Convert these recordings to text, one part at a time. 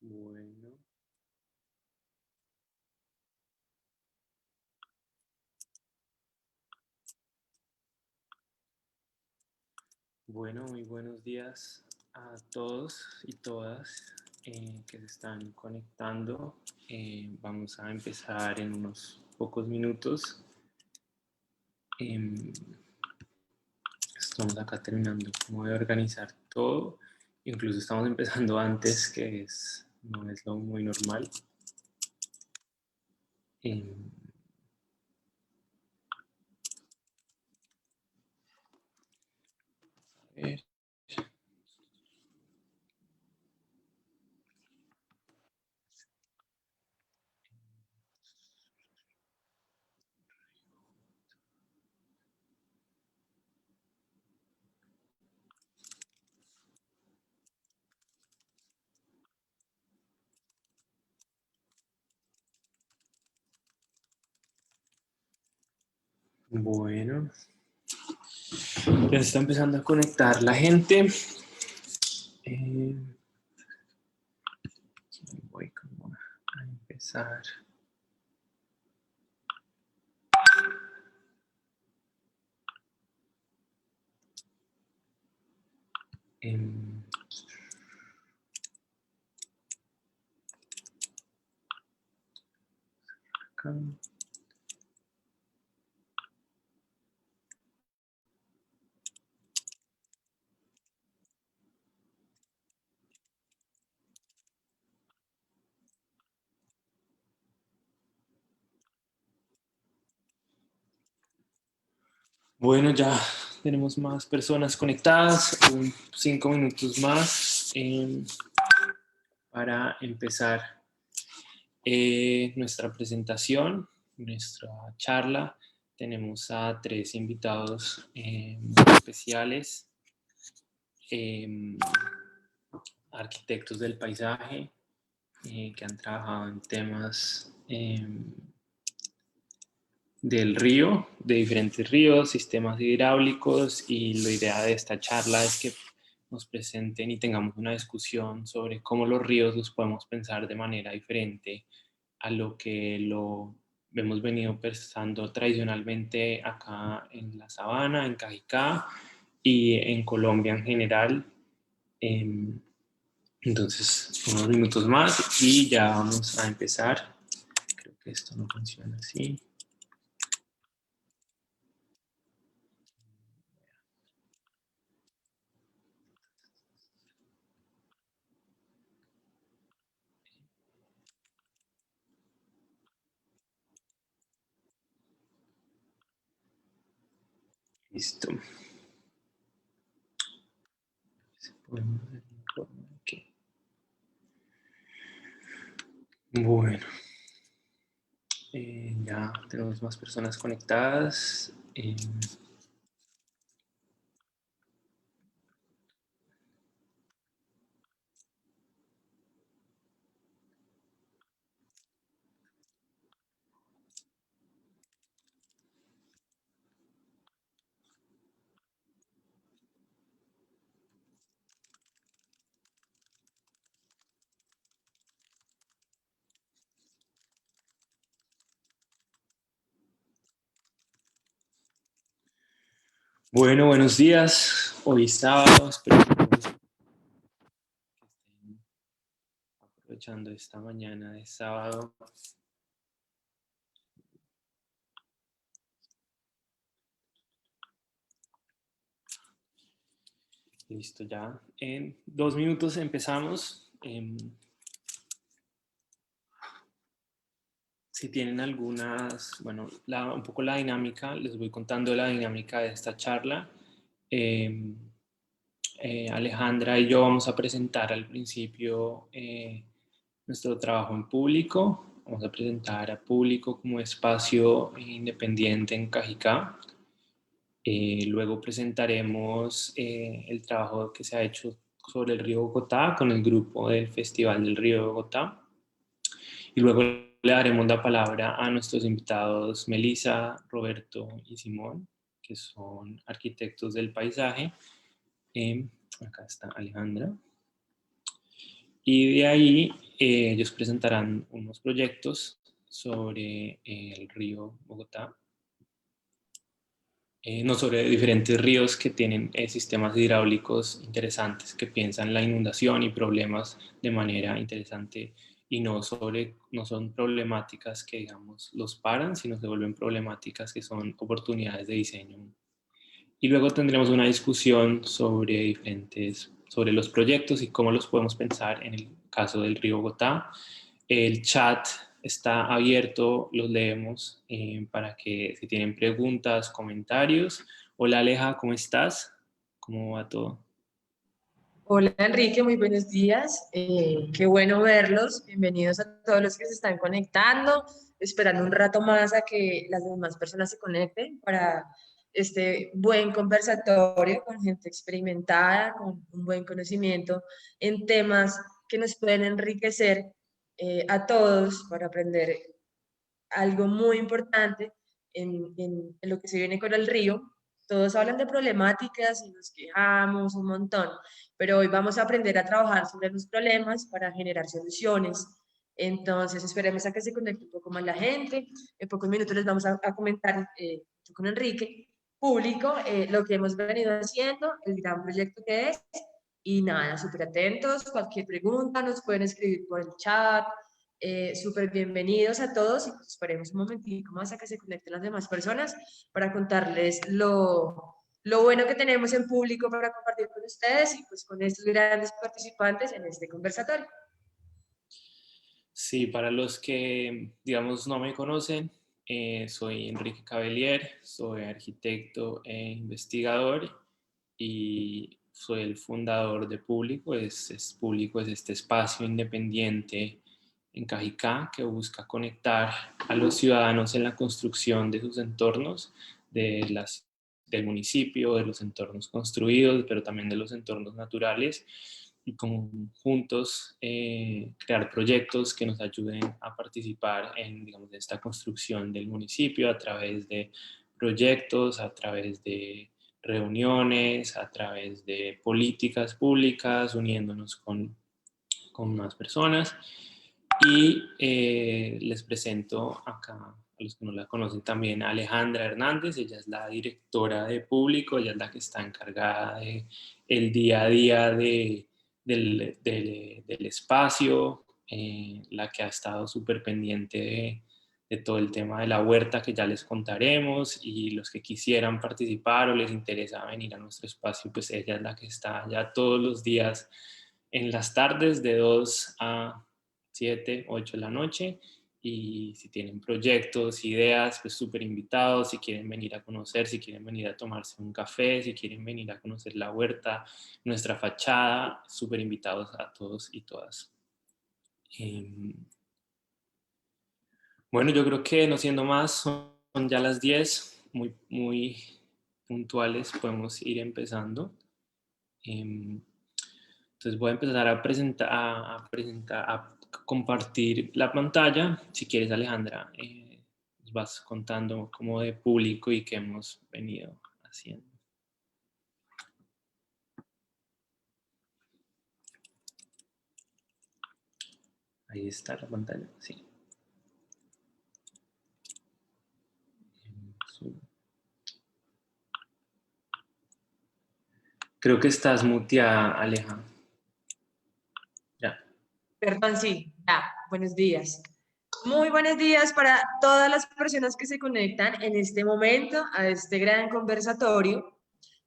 Bueno. Bueno, muy buenos días a todos y todas que se están conectando. Vamos a empezar en unos pocos minutos. Estamos acá terminando como de organizar todo. Incluso estamos empezando antes, que no es lo muy normal. A ver. Bueno, ya se está empezando a conectar la gente. Voy como a empezar. Acá. Bueno, ya tenemos más personas conectadas, 5 minutos más para empezar nuestra presentación, nuestra charla. Tenemos a 3 invitados muy especiales, arquitectos del paisaje que han trabajado en temas del río, de diferentes ríos, sistemas hidráulicos, y la idea de esta charla es que nos presenten y tengamos una discusión sobre cómo los ríos los podemos pensar de manera diferente a lo que lo hemos venido pensando tradicionalmente acá en la Sabana, en Cajicá y en Colombia en general. Entonces, unos minutos más y ya vamos a empezar. Creo que esto no funciona así. Listo. Podemos hacer una forma aquí. Bueno, ya tenemos más personas conectadas. Bueno, buenos días. Hoy es sábado. Espero que estén aprovechando esta mañana de sábado. Listo, ya. En 2 minutos empezamos. Si tienen algunas, bueno, un poco la dinámica, les voy contando la dinámica de esta charla. Alejandra y yo vamos a presentar al principio nuestro trabajo en público. Vamos a presentar a público como espacio independiente en Cajicá. Luego presentaremos el trabajo que se ha hecho sobre el río Bogotá con el grupo del Festival del Río de Bogotá. Y luego le daremos la palabra a nuestros invitados Melissa, Roberto y Simón, que son arquitectos del paisaje. Acá está Alejandra. Y de ahí ellos presentarán unos proyectos sobre el río Bogotá, no, sobre diferentes ríos que tienen sistemas hidráulicos interesantes, que piensan la inundación y problemas de manera interesante, y no son problemáticas que, digamos, los paran, sino se vuelven problemáticas que son oportunidades de diseño. Y luego tendremos una discusión sobre los proyectos y cómo los podemos pensar en el caso del río Bogotá. El chat está abierto, los leemos para que si tienen preguntas, comentarios. Hola Aleja, ¿cómo estás? ¿Cómo va todo? Hola Enrique, muy buenos días. Qué bueno verlos. Bienvenidos a todos los que se están conectando. Esperando un rato más a que las demás personas se conecten para este buen conversatorio con gente experimentada, con un buen conocimiento en temas que nos pueden enriquecer a todos para aprender algo muy importante en lo que se viene con el río. Todos hablan de problemáticas y nos quejamos un montón, pero hoy vamos a aprender a trabajar sobre los problemas para generar soluciones. Entonces, esperemos a que se conecte un poco más la gente. En pocos minutos les vamos a comentar con Enrique, público, lo que hemos venido haciendo, el gran proyecto que es. Y nada, súper atentos. Cualquier pregunta nos pueden escribir por el chat. Súper bienvenidos a todos y pues esperemos un momentico más a que se conecten las demás personas para contarles lo bueno que tenemos en público para compartir con ustedes y pues con estos grandes participantes en este conversatorio. Sí, para los que, digamos, no me conocen, soy Enrique Cabellier, soy arquitecto e investigador y soy el fundador de Público. Público es este espacio independiente en Cajicá que busca conectar a los ciudadanos en la construcción de sus entornos, del municipio, de los entornos construidos, pero también de los entornos naturales, y juntos crear proyectos que nos ayuden a participar en, digamos, esta construcción del municipio a través de proyectos, a través de reuniones, a través de políticas públicas, uniéndonos con más personas. Y les presento acá, a los que no la conocen también, a Alejandra Hernández. Ella es la directora de Público, ella es la que está encargada de el día a día del espacio, la que ha estado súper pendiente de todo el tema de la huerta, que ya les contaremos, y los que quisieran participar o les interesa venir a nuestro espacio, pues ella es la que está ya todos los días en las tardes de 2 a 7, 8 de la noche. Y si tienen proyectos, ideas, pues súper invitados. Si quieren venir a conocer, si quieren venir a tomarse un café, si quieren venir a conocer la huerta, nuestra fachada, súper invitados a todos y todas. Bueno, yo creo que no siendo más, son ya las 10, muy, muy puntuales, podemos ir empezando. Entonces voy a empezar a compartir la pantalla. Si quieres, Alejandra, nos vas contando como de Público y qué hemos venido haciendo. Ahí está la pantalla, sí. Creo que estás muteada, Aleja. Ya. Perdón, sí, ya, buenos días. Muy buenos días para todas las personas que se conectan en este momento a este gran conversatorio.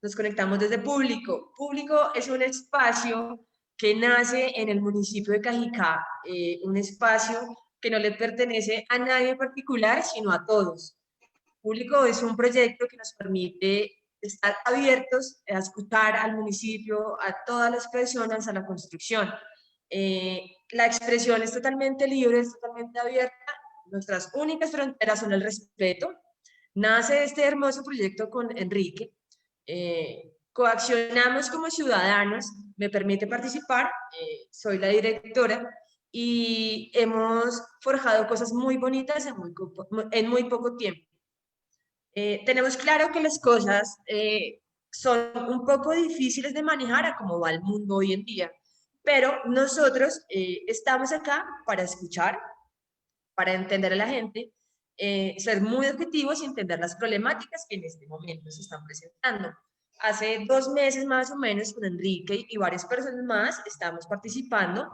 Nos conectamos desde Público. Público es un espacio que nace en el municipio de Cajicá, un espacio que no le pertenece a nadie en particular, sino a todos. Público es un proyecto que nos permite estar abiertos a escuchar al municipio, a todas las personas, a la construcción. La expresión es totalmente libre, es totalmente abierta. Nuestras únicas fronteras son el respeto. Nace este hermoso proyecto con Enrique. Coaccionamos como ciudadanos, me permite participar, soy la directora y hemos forjado cosas muy bonitas en muy poco tiempo. Tenemos claro que las cosas son un poco difíciles de manejar a cómo va el mundo hoy en día. pero nosotros estamos acá para escuchar, para entender a la gente, ser muy objetivos y entender las problemáticas que en este momento se están presentando. Hace 2 meses más o menos con Enrique y varias personas más estamos participando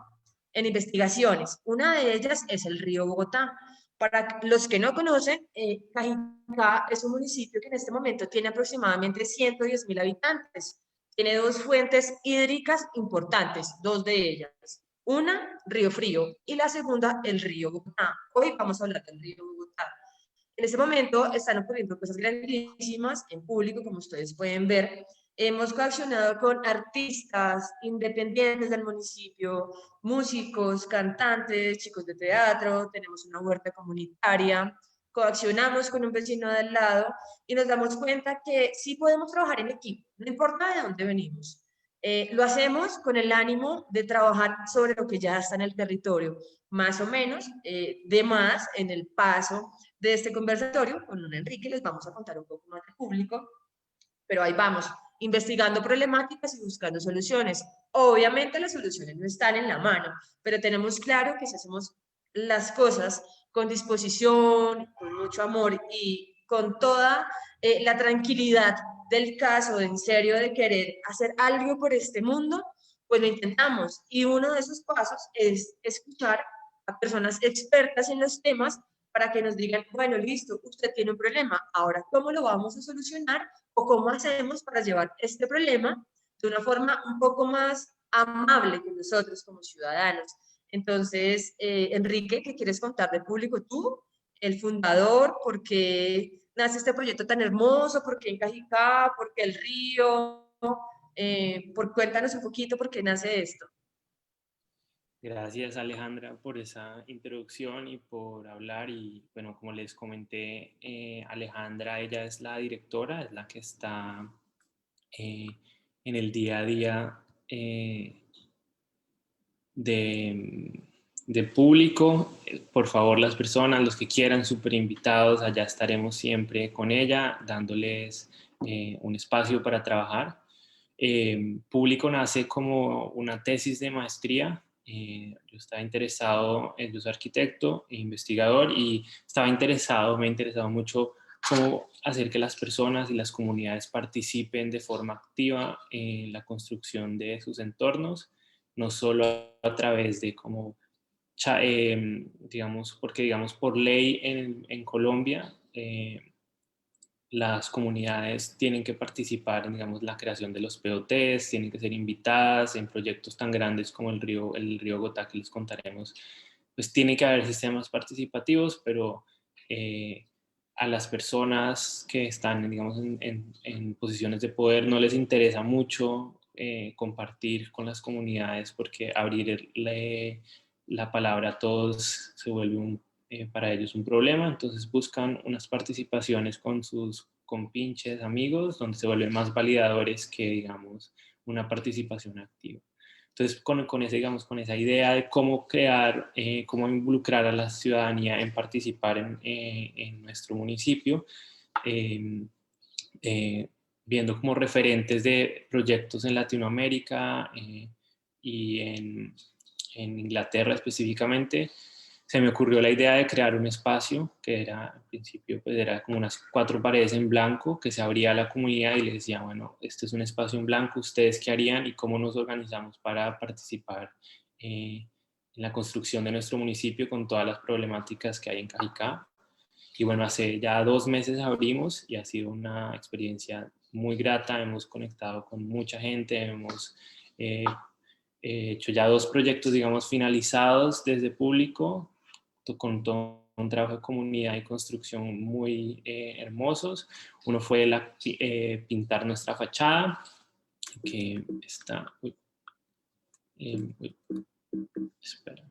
en investigaciones. Una de ellas es el río Bogotá. Para los que no conocen, Cajicá es un municipio que en este momento tiene aproximadamente 110.000 habitantes. Tiene dos fuentes hídricas importantes, dos de ellas. Una, Río Frío, y la segunda, el río Bogotá. Hoy vamos a hablar del río Bogotá. En este momento están ocurriendo cosas grandísimas en público, como ustedes pueden ver. Hemos coaccionado con artistas independientes del municipio, músicos, cantantes, chicos de teatro, tenemos una huerta comunitaria, coaccionamos con un vecino de al lado y nos damos cuenta que sí podemos trabajar en equipo, no importa de dónde venimos. Lo hacemos con el ánimo de trabajar sobre lo que ya está en el territorio, más o menos, de más en el paso de este conversatorio con don Enrique les vamos a contar un poco más al público, pero ahí vamos, investigando problemáticas y buscando soluciones. Obviamente las soluciones no están en la mano, pero tenemos claro que si hacemos las cosas con disposición, con mucho amor y con toda la tranquilidad del caso, en serio, de querer hacer algo por este mundo, pues lo intentamos. Y uno de esos pasos es escuchar a personas expertas en los temas para que nos digan, bueno, listo, usted tiene un problema, ahora, ¿cómo lo vamos a solucionar? ¿O cómo hacemos para llevar este problema de una forma un poco más amable con nosotros como ciudadanos? Entonces, Enrique, ¿qué quieres contar de público tú? El fundador, ¿por qué nace este proyecto tan hermoso? ¿Por qué en Cajicá? ¿Por qué el río? Cuéntanos un poquito por qué nace esto. Gracias Alejandra por esa introducción y por hablar. Y bueno, como les comenté, Alejandra, ella es la directora, es la que está eh, en el día a día de, de público. Por favor, las personas, los que quieran, súper invitados, allá estaremos siempre con ella, dándoles un espacio para trabajar. Público nace como una tesis de maestría. Yo estaba interesado, yo soy arquitecto e investigador y me ha interesado mucho cómo hacer que las personas y las comunidades participen de forma activa en la construcción de sus entornos, no solo a través de como, digamos, porque digamos por ley en Colombia, las comunidades tienen que participar en, digamos, la creación de los POTs, tienen que ser invitadas en proyectos tan grandes como el río Gotá, que les contaremos. Pues tiene que haber sistemas participativos, pero a las personas que están, digamos, en posiciones de poder no les interesa mucho compartir con las comunidades, porque abrir la palabra a todos se vuelve para ellos un problema. Entonces buscan unas participaciones con sus compinches, amigos, donde se vuelven más validadores que, digamos, una participación activa. Entonces, digamos, con esa idea de cómo crear, cómo involucrar a la ciudadanía en participar en nuestro municipio, eh, eh, viendo como referentes de proyectos en Latinoamérica y en Inglaterra específicamente, se me ocurrió la idea de crear un espacio que era, al principio, pues era como unas 4 paredes en blanco que se abría a la comunidad y les decía, bueno, este es un espacio en blanco, ¿ustedes qué harían y cómo nos organizamos para participar en la construcción de nuestro municipio con todas las problemáticas que hay en Cajicá? Y bueno, hace ya 2 meses abrimos y ha sido una experiencia muy grata, hemos conectado con mucha gente, hemos eh, hecho ya 2 proyectos, digamos, finalizados desde público, con todo un trabajo de comunidad y construcción muy hermosos. Uno fue pintar nuestra fachada, que está... espera.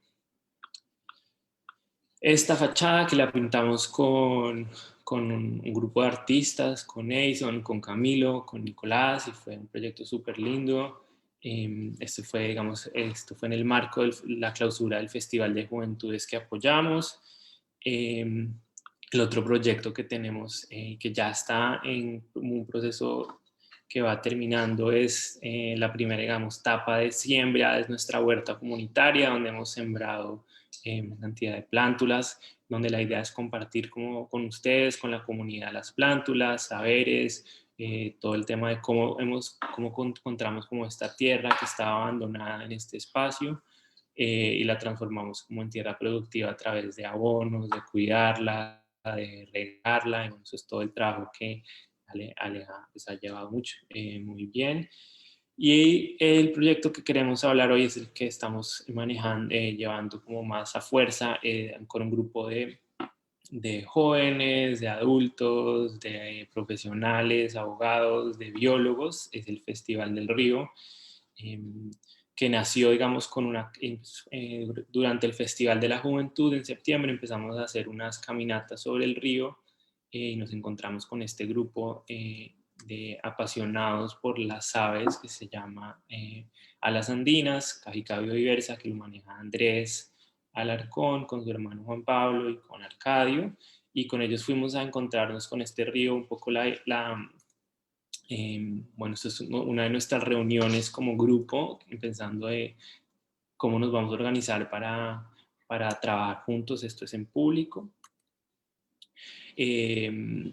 Esta fachada que la pintamos con un grupo de artistas, con Edison, con Camilo, con Nicolás, y fue un proyecto súper lindo. Esto fue en el marco de la clausura del Festival de Juventudes que apoyamos. El otro proyecto que tenemos, que ya está en un proceso que va terminando es la primera, digamos, etapa de siembra, es nuestra huerta comunitaria, donde hemos sembrado una cantidad de plántulas, donde la idea es compartir con ustedes, con la comunidad, las plántulas, saberes, todo el tema de cómo encontramos como esta tierra que estaba abandonada en este espacio, y la transformamos como en tierra productiva a través de abonos, de cuidarla, de regarla. Y bueno, eso es todo el trabajo que Aleja pues, ha llevado mucho, muy bien. Y el proyecto que queremos hablar hoy es el que estamos manejando, llevando como más a fuerza, con un grupo de jóvenes, de adultos, de profesionales, abogados, de biólogos. Es el Festival del Río, eh, que nació, digamos, durante el Festival de la Juventud en septiembre. Empezamos a hacer unas caminatas sobre el río, y nos encontramos con este grupo de apasionados por las aves que se llama Alas Andinas, Cajicá Biodiversa, que lo maneja Andrés Alarcón con su hermano Juan Pablo y con Arcadio, y con ellos fuimos a encontrarnos con este río, un poco bueno, esto es una de nuestras reuniones como grupo, pensando de cómo nos vamos a organizar para trabajar juntos. Esto es en público. Eh,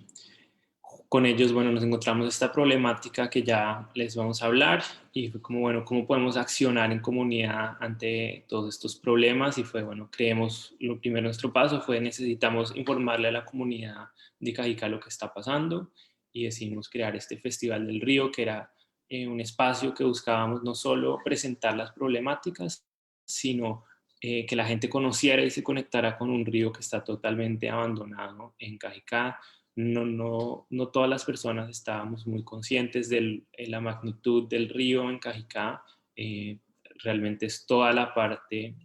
con ellos, bueno, nos encontramos esta problemática que ya les vamos a hablar, y fue como, bueno, ¿cómo podemos accionar en comunidad ante todos estos problemas? Y fue, bueno, creemos, lo primero, nuestro paso fue necesitamos informarle a la comunidad de Cajicá lo que está pasando, y decidimos crear este Festival del Río, que era un espacio que buscábamos no solo presentar las problemáticas, sino que la gente conociera y se conectara con un río que está totalmente abandonado en Cajicá. No todas las personas estábamos muy conscientes de la magnitud del río en Cajicá. Realmente es toda la parte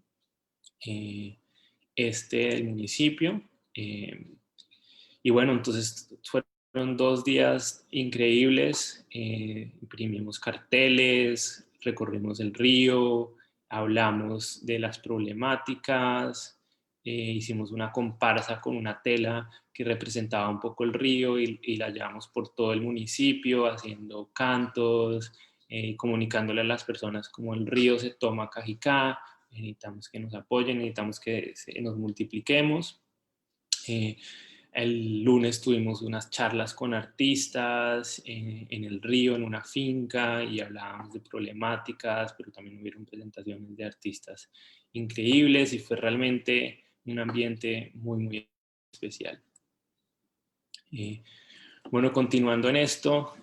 este del municipio. Y bueno, entonces fueron 2 días increíbles. Imprimimos carteles, recorrimos el río, hablamos de las problemáticas, hicimos una comparsa con una tela que representaba un poco el río, y la llevamos por todo el municipio haciendo cantos, comunicándole a las personas cómo el río se toma Cajicá. Necesitamos que nos apoyen, necesitamos que nos multipliquemos. Eh, el lunes tuvimos unas charlas con artistas en el río, en una finca, y hablábamos de problemáticas, pero también hubieron presentaciones de artistas increíbles, y fue realmente un ambiente muy, muy especial. Bueno, continuando en esto,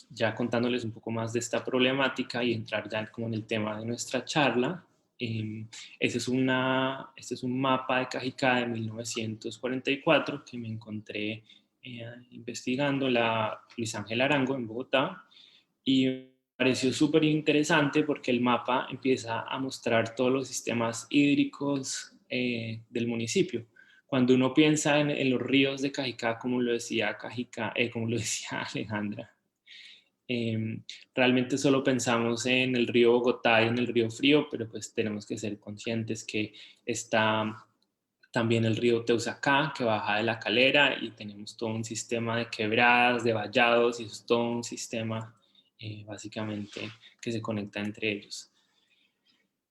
ya contándoles un poco más de esta problemática y entrar ya como en el tema de nuestra charla. Este es un mapa de Cajicá de 1944 que me encontré investigando la Luis Ángel Arango en Bogotá, y me pareció súper interesante porque el mapa empieza a mostrar todos los sistemas hídricos del municipio. Cuando uno piensa en los ríos de Cajicá, como lo decía como lo decía Alejandra, realmente solo pensamos en el río Bogotá y en el río Frío, pero pues tenemos que ser conscientes que está también el río Teusacá, que baja de la Calera, y tenemos todo un sistema de quebradas, de vallados, y es todo un sistema básicamente que se conecta entre ellos.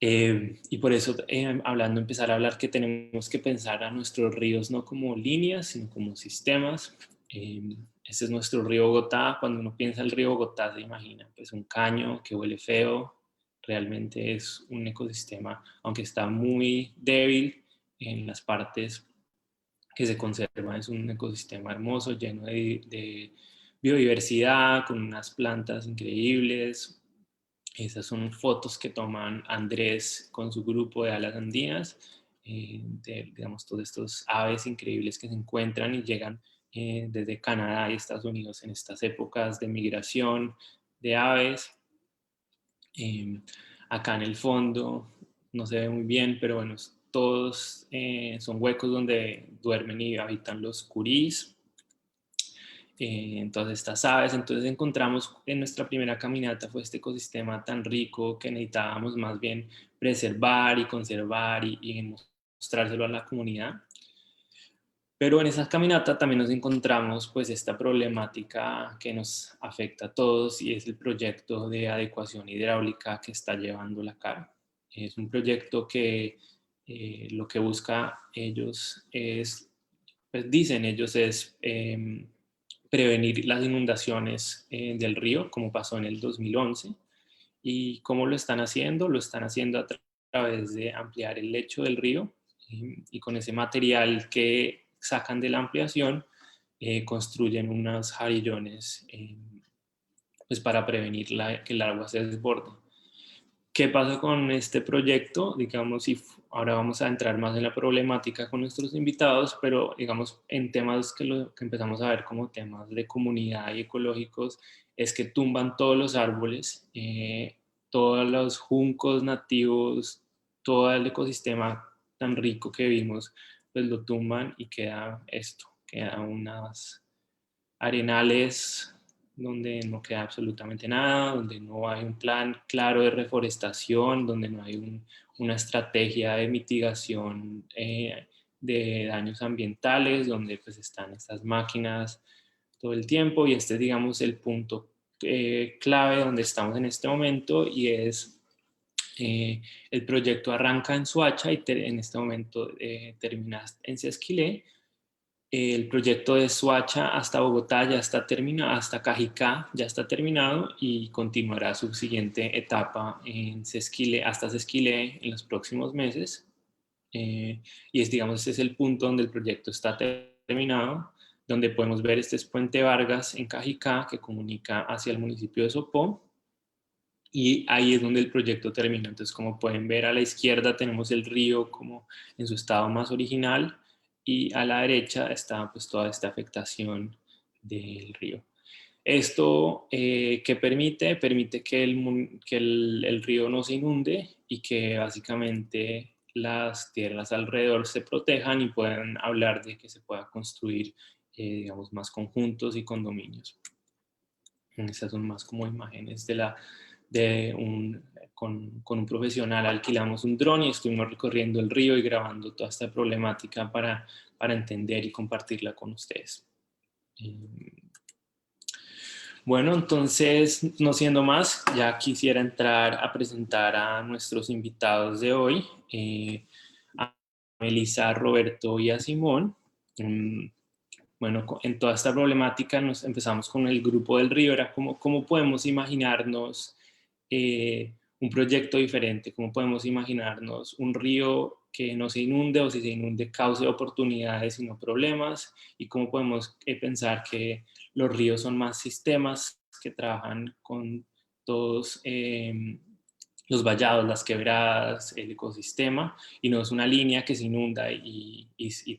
Y por eso, empezar a hablar que tenemos que pensar a nuestros ríos no como líneas, sino como sistemas. Este es nuestro río Bogotá. Cuando uno piensa el río Bogotá, se imagina pues un caño que huele feo. Realmente es un ecosistema, aunque está muy débil en las partes que se conserva, es un ecosistema hermoso, lleno de biodiversidad, con unas plantas increíbles. Esas son fotos que toman Andrés con su grupo de alas andinas, digamos, todos estos aves increíbles que se encuentran y llegan desde Canadá y Estados Unidos en estas épocas de migración de aves. Acá en el fondo no se ve muy bien, pero bueno, todos son huecos donde duermen y habitan los curís. Todas estas aves. Entonces encontramos en nuestra primera caminata fue este ecosistema tan rico que necesitábamos más bien preservar y conservar y mostrárselo a la comunidad. Pero en esa caminata también nos encontramos pues esta problemática que nos afecta a todos y es el proyecto de adecuación hidráulica que está llevando la CAR. Es un proyecto que lo que busca ellos es, pues dicen ellos es prevenir las inundaciones del río como pasó en el 2011. ¿Y cómo lo están haciendo? Lo están haciendo a través de ampliar el lecho del río y con ese material que sacan de la ampliación construyen unos jarillones pues para prevenir que el agua se desborde. ¿Qué pasa con este proyecto? Digamos, y ahora vamos a entrar más en la problemática con nuestros invitados, pero digamos en temas que empezamos a ver como temas de comunidad y ecológicos, es que tumban todos los árboles, todos los juncos nativos, todo el ecosistema tan rico que vimos, pues lo tumban y queda esto, queda unas arenales donde no queda absolutamente nada, donde no hay un plan claro de reforestación, donde no hay una estrategia de mitigación de daños ambientales, donde pues están estas máquinas todo el tiempo y este es digamos el punto clave donde estamos en este momento y es el proyecto arranca en Soacha y en este momento termina en Sesquilé. El proyecto de Soacha hasta Bogotá ya está terminado, hasta Cajicá ya está terminado y continuará su siguiente etapa en Sesquilé, hasta Sesquilé en los próximos meses. Y es, digamos, ese es el punto donde el proyecto está terminado, donde podemos ver este es Puente Vargas en Cajicá que comunica hacia el municipio de Sopó y ahí es donde el proyecto termina. Entonces, como pueden ver a la izquierda tenemos el río como en su estado más original y a la derecha está pues toda esta afectación del río. Esto ¿qué permite? Permite que el río no se inunde y que básicamente las tierras alrededor se protejan y puedan hablar de que se pueda construir digamos más conjuntos y condominios. Estas son más como imágenes con un profesional alquilamos un dron y estuvimos recorriendo el río y grabando toda esta problemática para entender y compartirla con ustedes. Bueno, entonces, no siendo más, ya quisiera entrar a presentar a nuestros invitados de hoy, a Melissa, a Roberto y a Simón. Bueno, en toda esta problemática nos empezamos con el grupo del río, era cómo podemos imaginarnos un proyecto diferente, cómo podemos imaginarnos un río que no se inunde o si se inunde cause oportunidades y no problemas y cómo podemos pensar que los ríos son más sistemas que trabajan con todos los vallados, las quebradas, el ecosistema y no es una línea que se inunda y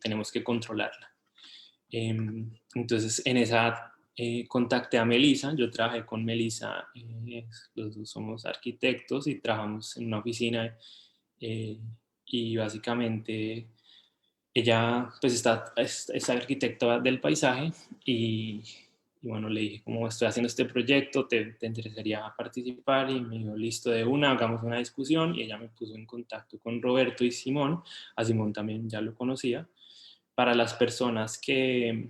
tenemos que controlarla. Entonces, en esa contacté a Melissa, yo trabajé con Melissa, los dos somos arquitectos y trabajamos en una oficina y básicamente ella pues es arquitecta del paisaje y bueno, le dije, como estoy haciendo este proyecto, ¿te interesaría participar? Y me dijo, listo, de una, hagamos una discusión y ella me puso en contacto con Roberto y Simón, a Simón también ya lo conocía. Para las personas que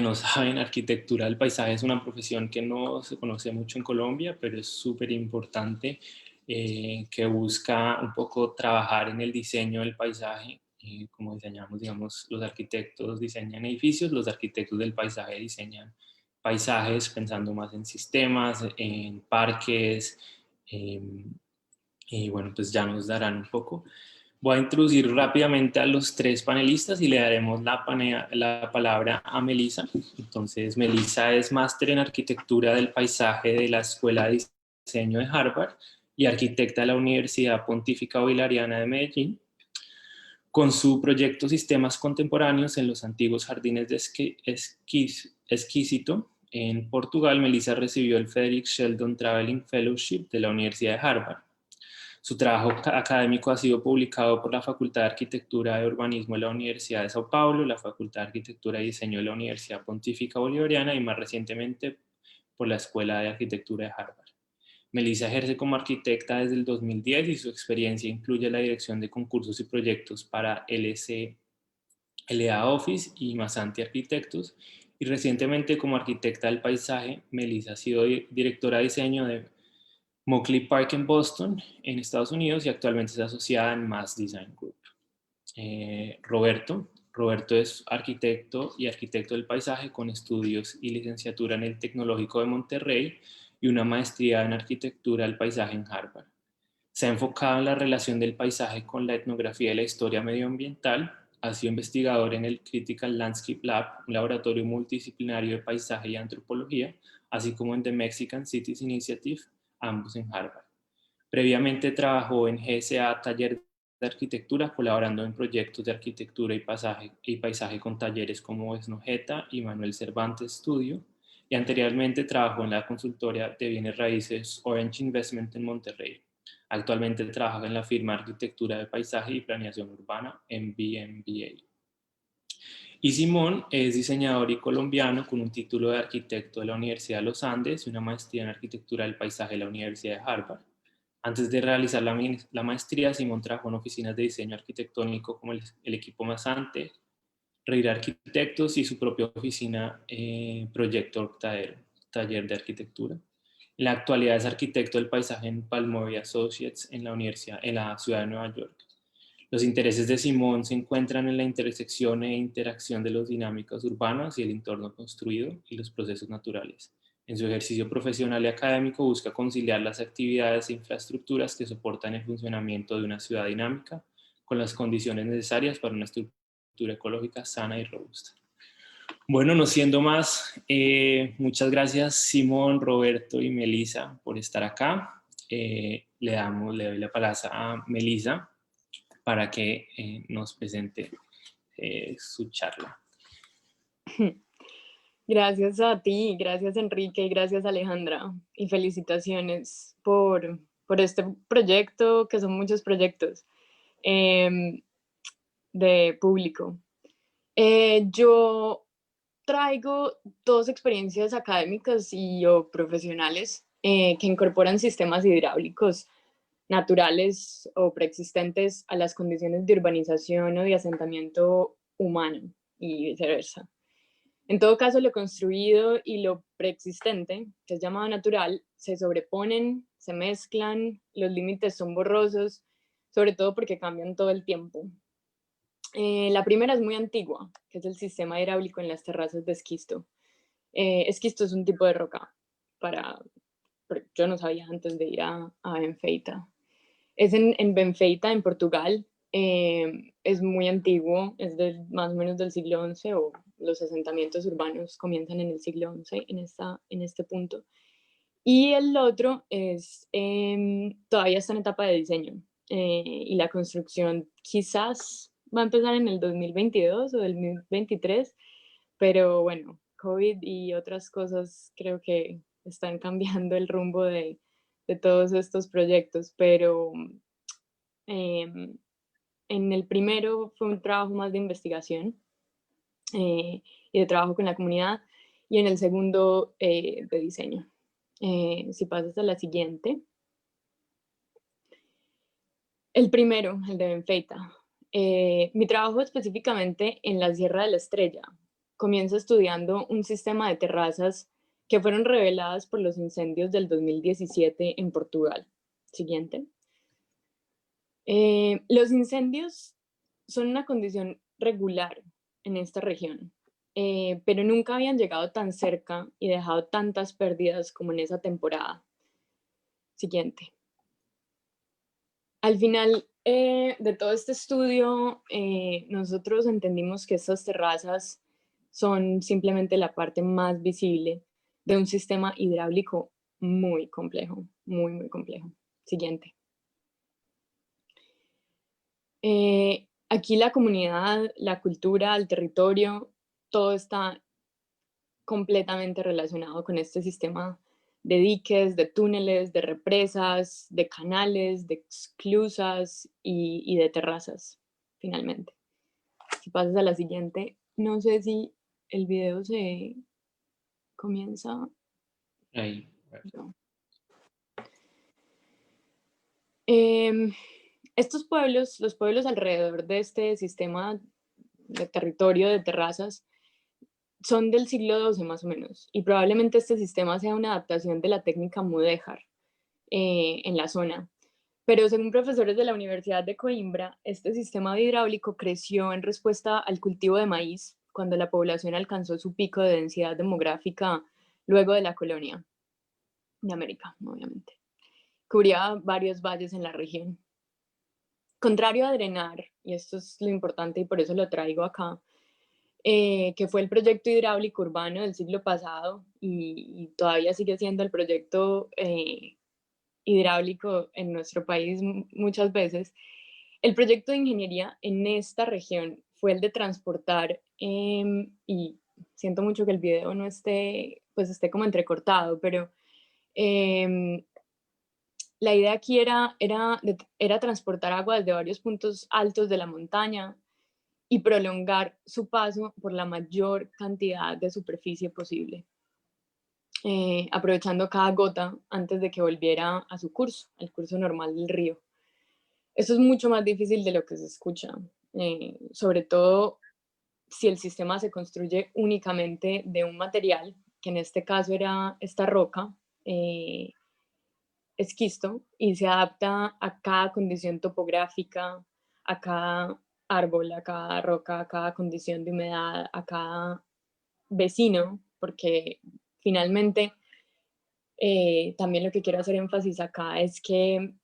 no saben, arquitectura del paisaje es una profesión que no se conoce mucho en Colombia, pero es súper importante, que busca un poco trabajar en el diseño del paisaje, como diseñamos, digamos, los arquitectos diseñan edificios, los arquitectos del paisaje diseñan paisajes pensando más en sistemas, en parques, y bueno, pues ya nos darán un poco. Voy a introducir rápidamente a los tres panelistas y le daremos la palabra a Melissa. Entonces, Melissa es máster en arquitectura del paisaje de la Escuela de Diseño de Harvard y arquitecta de la Universidad Pontífica Bolivariana de Medellín. Con su proyecto Sistemas Contemporáneos en los antiguos jardines de Esquisito, en Portugal, Melissa recibió el Frederick Sheldon Traveling Fellowship de la Universidad de Harvard. Su trabajo académico ha sido publicado por la Facultad de Arquitectura y Urbanismo de la Universidad de Sao Paulo, la Facultad de Arquitectura y Diseño de la Universidad Pontífica Bolivariana y más recientemente por la Escuela de Arquitectura de Harvard. Melissa ejerce como arquitecta desde el 2010 y su experiencia incluye la dirección de concursos y proyectos para LA Office y Masanti Arquitectos, y recientemente como arquitecta del paisaje, Melissa ha sido directora de diseño de Mockley Park en Boston, en Estados Unidos, y actualmente es asociada en Mass Design Group. Roberto es arquitecto y arquitecto del paisaje con estudios y licenciatura en el Tecnológico de Monterrey y una maestría en arquitectura del paisaje en Harvard. Se ha enfocado en la relación del paisaje con la etnografía y la historia medioambiental. Ha sido investigador en el Critical Landscape Lab, un laboratorio multidisciplinario de paisaje y antropología, así como en The Mexican Cities Initiative, ambos en Harvard. Previamente trabajó en GSA Taller de Arquitectura, colaborando en proyectos de arquitectura y paisaje con talleres como Esnojeta y Manuel Cervantes Studio, y anteriormente trabajó en la consultoría de bienes raíces Orange Investment en Monterrey. Actualmente trabaja en la firma Arquitectura de Paisaje y Planeación Urbana en BMBA. Y Simón es diseñador y colombiano con un título de arquitecto de la Universidad de los Andes y una maestría en Arquitectura del Paisaje de la Universidad de Harvard. Antes de realizar la maestría, Simón trabajó en oficinas de diseño arquitectónico como el equipo Masante, Reir Arquitectos y su propia oficina Proyecto Octadero, taller de arquitectura. En la actualidad es arquitecto del paisaje en Palmori Associates en la ciudad de Nueva York. Los intereses de Simón se encuentran en la intersección e interacción de las dinámicas urbanas y el entorno construido y los procesos naturales. En su ejercicio profesional y académico busca conciliar las actividades e infraestructuras que soportan el funcionamiento de una ciudad dinámica con las condiciones necesarias para una estructura ecológica sana y robusta. Bueno, no siendo más, muchas gracias Simón, Roberto y Melissa por estar acá. Le doy la palabra a Melissa para que nos presente su charla. Gracias a ti, gracias Enrique y gracias Alejandra. Y felicitaciones por este proyecto, que son muchos proyectos de público. Yo traigo dos experiencias académicas o profesionales que incorporan sistemas hidráulicos naturales o preexistentes a las condiciones de urbanización o de asentamiento humano y viceversa. En todo caso, lo construido y lo preexistente, que es llamado natural, se sobreponen, se mezclan, los límites son borrosos, sobre todo porque cambian todo el tiempo. La primera es muy antigua, que es el sistema hidráulico en las terrazas de esquisto. Esquisto es un tipo de roca, yo no sabía antes de ir a Benfeita. Es en Benfeita, en Portugal. Es muy antiguo, es más o menos del siglo XI, o los asentamientos urbanos comienzan en el siglo XI en este punto. Y el otro todavía está en etapa de diseño, y la construcción quizás va a empezar en el 2022 o 2023, pero bueno, COVID y otras cosas creo que están cambiando el rumbo de todos estos proyectos, pero en el primero fue un trabajo más de investigación y de trabajo con la comunidad, y en el segundo de diseño. Si pasas a la siguiente. El primero, el de Benfeita. Mi trabajo específicamente en la Sierra de la Estrella. Comienzo estudiando un sistema de terrazas que fueron reveladas por los incendios del 2017 en Portugal. Siguiente. Los incendios son una condición regular en esta región, pero nunca habían llegado tan cerca y dejado tantas pérdidas como en esa temporada. Siguiente. Al final de todo este estudio, nosotros entendimos que estas terrazas son simplemente la parte más visible de un sistema hidráulico muy complejo, muy, muy complejo. Siguiente. Aquí la comunidad, la cultura, el territorio, todo está completamente relacionado con este sistema de diques, de túneles, de represas, de canales, de esclusas y de terrazas, finalmente. Si pasas a la siguiente, no sé si el video se comienza. Ahí. No. Estos pueblos, los pueblos alrededor de este sistema de territorio, de terrazas, son del siglo XII más o menos, y probablemente este sistema sea una adaptación de la técnica mudéjar en la zona. Pero según profesores de la Universidad de Coimbra, este sistema hidráulico creció en respuesta al cultivo de maíz cuando la población alcanzó su pico de densidad demográfica luego de la colonia de América, obviamente. Cubría varios valles en la región. Contrario a drenar, y esto es lo importante y por eso lo traigo acá, que fue el proyecto hidráulico urbano del siglo pasado y todavía sigue siendo el proyecto hidráulico en nuestro país muchas veces, el proyecto de ingeniería en esta región fue el de transportar, y siento mucho que el video no esté, pues esté como entrecortado, pero la idea aquí era transportar agua desde varios puntos altos de la montaña y prolongar su paso por la mayor cantidad de superficie posible, aprovechando cada gota antes de que volviera a su curso, al curso normal del río. Eso es mucho más difícil de lo que se escucha, sobre todo si el sistema se construye únicamente de un material, que en este caso era esta roca, esquisto, y se adapta a cada condición topográfica, a cada árbol, a cada roca, a cada condición de humedad, a cada vecino, porque finalmente también lo que quiero hacer énfasis acá es que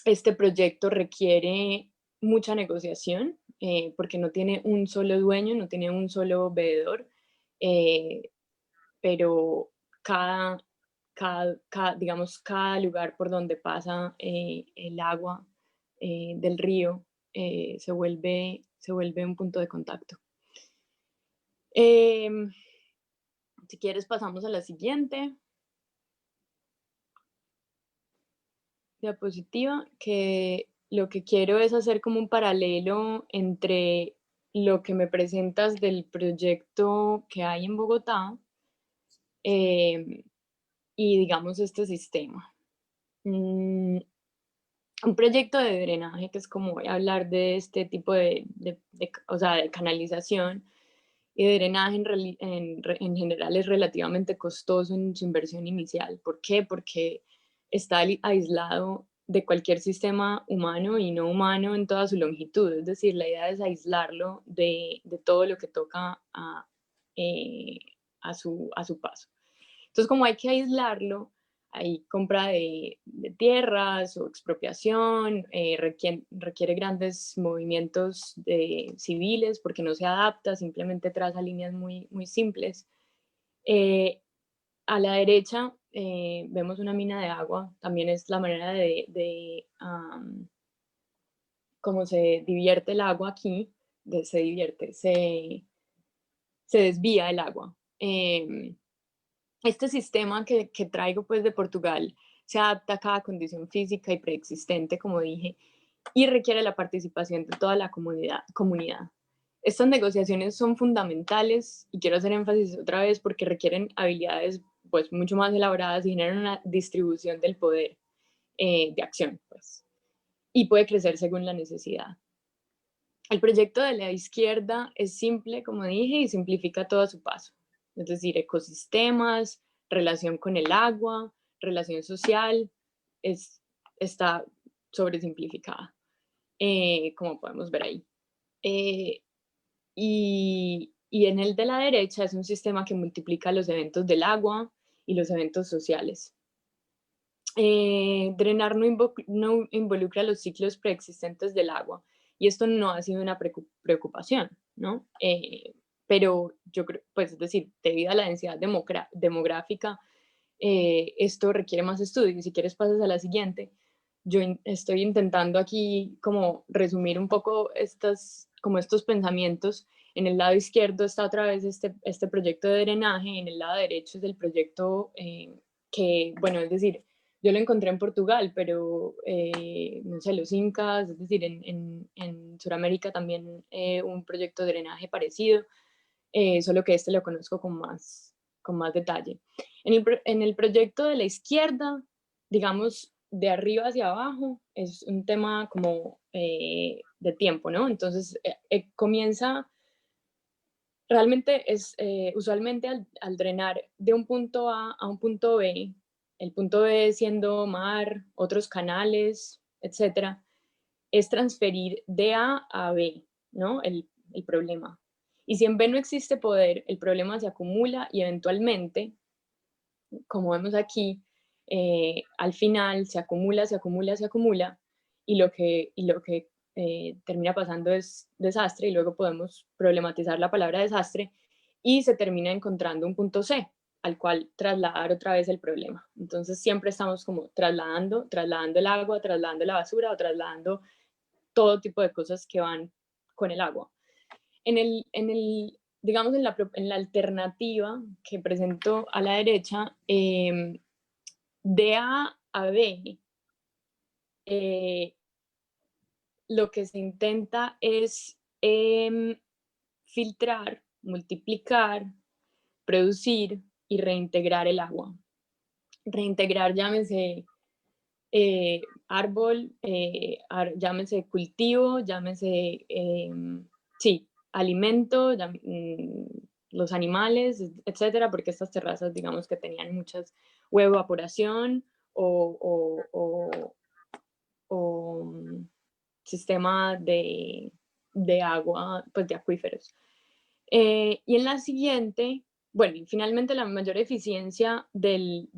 este proyecto requiere mucha negociación, porque no tiene un solo dueño, no tiene un solo veedor, eh, pero digamos, cada lugar por donde pasa el agua del río se vuelve un punto de contacto. Si quieres pasamos a la siguiente diapositiva, que lo que quiero es hacer como un paralelo entre lo que me presentas del proyecto que hay en Bogotá y digamos este sistema. Un proyecto de drenaje, que es como voy a hablar de este tipo o sea, de canalización y de drenaje en general es relativamente costoso en su inversión inicial. ¿Por qué? Porque está aislado de cualquier sistema humano y no humano en toda su longitud. Es decir, la idea es aislarlo de todo lo que toca a su paso. Entonces, como hay que aislarlo, hay compra de tierras o expropiación, requiere grandes movimientos civiles porque no se adapta, simplemente traza líneas muy, muy simples. A la derecha vemos una mina de agua, también es la manera de cómo se divierte el agua aquí, se desvía el agua. Este sistema que traigo pues de Portugal se adapta a cada condición física y preexistente, como dije, y requiere la participación de toda la comunidad. Estas negociaciones son fundamentales y quiero hacer énfasis otra vez porque requieren habilidades pues mucho más elaboradas y generan una distribución del poder de acción, pues, y puede crecer según la necesidad. El proyecto de la izquierda es simple, como dije, y simplifica todo a su paso. Es decir, ecosistemas, relación con el agua, relación social, está sobresimplificada, como podemos ver ahí. Y en el de la derecha es un sistema que multiplica los eventos del agua y los eventos sociales. Drenar no involucra los ciclos preexistentes del agua, y esto no ha sido una preocupación, ¿no? Pero yo creo, pues es decir, debido a la densidad demográfica, esto requiere más estudios. Si quieres pasas a la siguiente. Yo estoy intentando aquí como resumir un poco como estos pensamientos. En el lado izquierdo está otra vez este proyecto de drenaje, en el lado derecho es el proyecto que, bueno, es decir, yo lo encontré en Portugal, pero no sé, los incas, es decir, en Sudamérica también un proyecto de drenaje parecido, solo que este lo conozco con más detalle. En el proyecto de la izquierda, digamos, de arriba hacia abajo, es un tema como de tiempo, ¿no? Entonces comienza, realmente es usualmente al drenar de un punto A a un punto B, el punto B siendo mar, otros canales, etcétera, es transferir de A a B, ¿no? El problema. Y si en B no existe poder, el problema se acumula y eventualmente, como vemos aquí, al final se acumula, se acumula, se acumula, y lo que termina pasando es desastre, y luego podemos problematizar la palabra desastre, y se termina encontrando un punto C, al cual trasladar otra vez el problema. Entonces siempre estamos como trasladando el agua, trasladando la basura o trasladando todo tipo de cosas que van con el agua. Digamos, en la alternativa que presento a la derecha, de A a B, lo que se intenta es filtrar, multiplicar, producir y reintegrar el agua. Reintegrar, llámese árbol, llámese cultivo, llámese, sí, alimento, los animales, etcétera, porque estas terrazas, digamos que tenían muchas evaporación o sistema de agua, pues de acuíferos. Y en la siguiente, bueno, y finalmente la mayor eficiencia de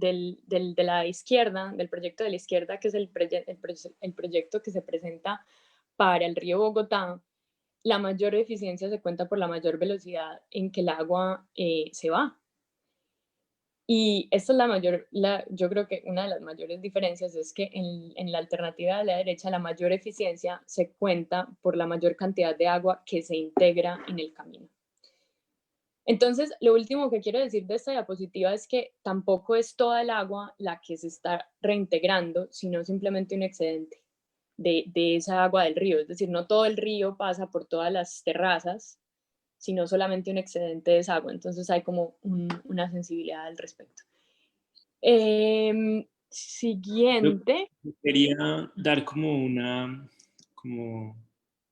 la izquierda, del proyecto de la izquierda, que es el proyecto que se presenta para el río Bogotá, la mayor eficiencia se cuenta por la mayor velocidad en que el agua se va. Y esta es yo creo que una de las mayores diferencias es que en la alternativa de la derecha la mayor eficiencia se cuenta por la mayor cantidad de agua que se integra en el camino. Entonces, lo último que quiero decir de esta diapositiva es que tampoco es toda el agua la que se está reintegrando, sino simplemente un excedente de esa agua del río. Es decir, no todo el río pasa por todas las terrazas, sino solamente un excedente de esa agua. Entonces hay como una sensibilidad al respecto. Siguiente. Quería dar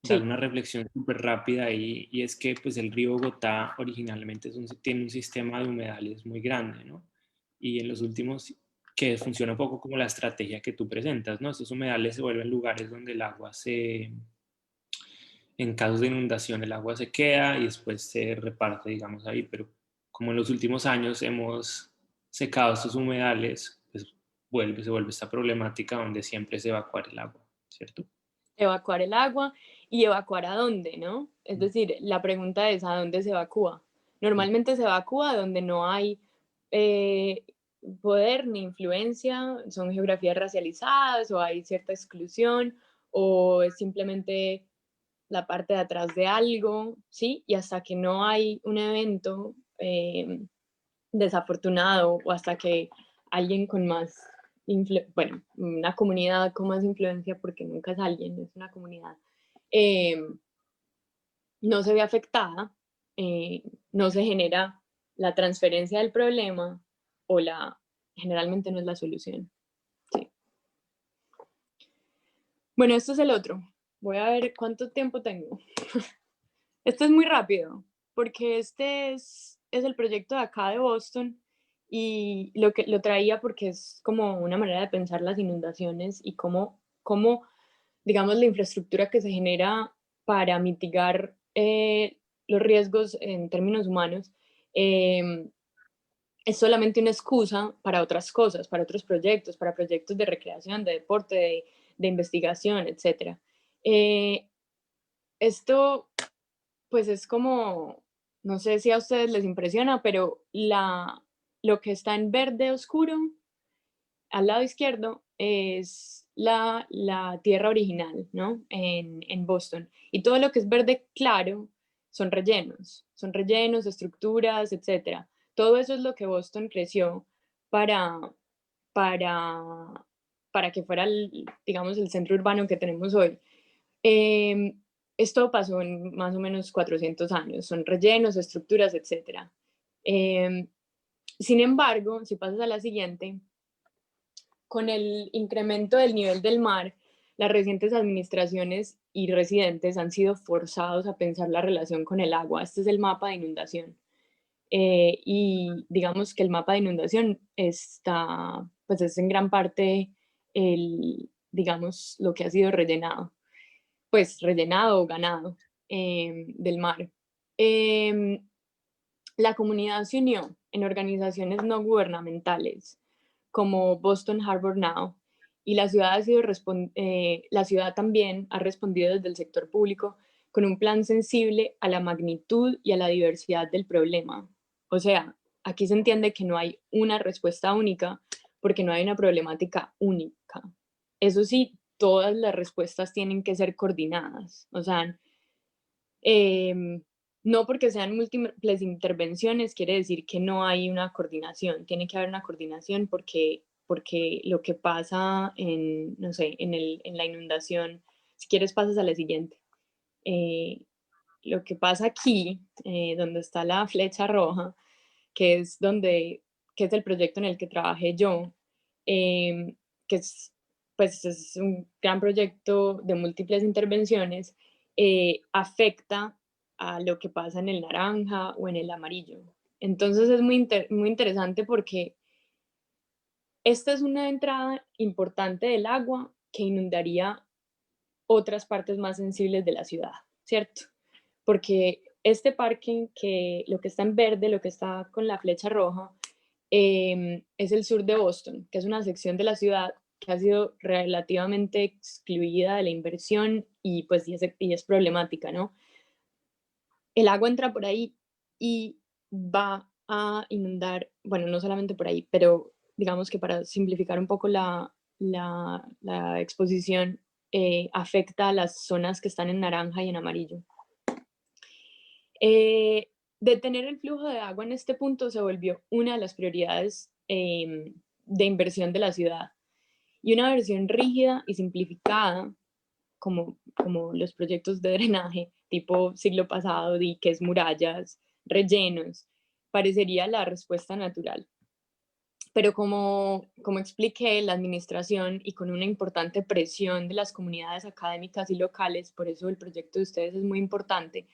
dar Sí. una reflexión súper rápida ahí, y es que pues el río Bogotá originalmente tiene un sistema de humedales muy grande, ¿no? Y en los últimos, que funciona un poco como la estrategia que tú presentas, ¿no? Estos humedales se vuelven lugares donde el agua en casos de inundación el agua se queda y después se reparte, digamos, ahí, pero como en los últimos años hemos secado estos humedales, pues se vuelve esta problemática donde siempre se evacua el agua, ¿cierto? Evacuar el agua y evacuar a dónde, ¿no? Es decir, la pregunta es ¿a dónde se evacúa? Normalmente se evacúa donde no hay poder ni influencia, son geografías racializadas o hay cierta exclusión o es simplemente la parte de atrás de algo, ¿sí? Y hasta que no hay un evento desafortunado o hasta que alguien con más, bueno, una comunidad con más influencia, porque nunca es alguien, es una comunidad, no se ve afectada, no se genera la transferencia del problema o generalmente no es la solución. Sí. Bueno, esto es el otro. Voy a ver cuánto tiempo tengo. Esto es muy rápido, porque este es el proyecto de acá de Boston y lo traía porque es como una manera de pensar las inundaciones y cómo digamos, la infraestructura que se genera para mitigar los riesgos en términos humanos es solamente una excusa para otras cosas, para otros proyectos, para proyectos de recreación, de deporte, de investigación, etc. Esto pues es como, no sé si a ustedes les impresiona, pero lo que está en verde oscuro al lado izquierdo es la tierra original, ¿no? En Boston. Y todo lo que es verde claro son rellenos, estructuras, etc. Todo eso es lo que Boston creció para, para, para que fuera, digamos, el centro urbano que tenemos hoy. Esto pasó en más o menos 400 años, son rellenos, estructuras, etc. Sin embargo, si pasas a la siguiente, con el incremento del nivel del mar, las recientes administraciones y residentes han sido forzados a pensar la relación con el agua. Este es el mapa de inundación. Y digamos que el mapa de inundación está, pues es en gran parte digamos, lo que ha sido rellenado, pues rellenado o ganado del mar. La comunidad se unió en organizaciones no gubernamentales como Boston Harbor Now, y la ciudad, la ciudad también ha respondido desde el sector público con un plan sensible a la magnitud y a la diversidad del problema. O sea, aquí se entiende que no hay una respuesta única porque no hay una problemática única. Eso sí, todas las respuestas tienen que ser coordinadas. O sea, no porque sean múltiples intervenciones quiere decir que no hay una coordinación. Tiene que haber una coordinación porque lo que pasa en, no sé, en la inundación, si quieres pasas a la siguiente. Lo que pasa aquí, donde está la flecha roja, que es que es el proyecto en el que trabajé yo, que es, pues es un gran proyecto de múltiples intervenciones, afecta a lo que pasa en el naranja o en el amarillo. Entonces es muy interesante porque esta es una entrada importante del agua que inundaría otras partes más sensibles de la ciudad, ¿cierto? Porque este parque, que lo que está en verde, lo que está con la flecha roja, es el sur de Boston, que es una sección de la ciudad que ha sido relativamente excluida de la inversión y pues y es problemática, ¿no? El agua entra por ahí y va a inundar, bueno, no solamente por ahí, pero digamos que para simplificar un poco la exposición, afecta a las zonas que están en naranja y en amarillo. Detener el flujo de agua en este punto se volvió una de las prioridades de inversión de la ciudad. Y una versión rígida y simplificada, como los proyectos de drenaje tipo siglo pasado, diques, murallas, rellenos, parecería la respuesta natural. Pero como expliqué, la administración y con una importante presión de las comunidades académicas y locales, por eso el proyecto de ustedes es muy importante,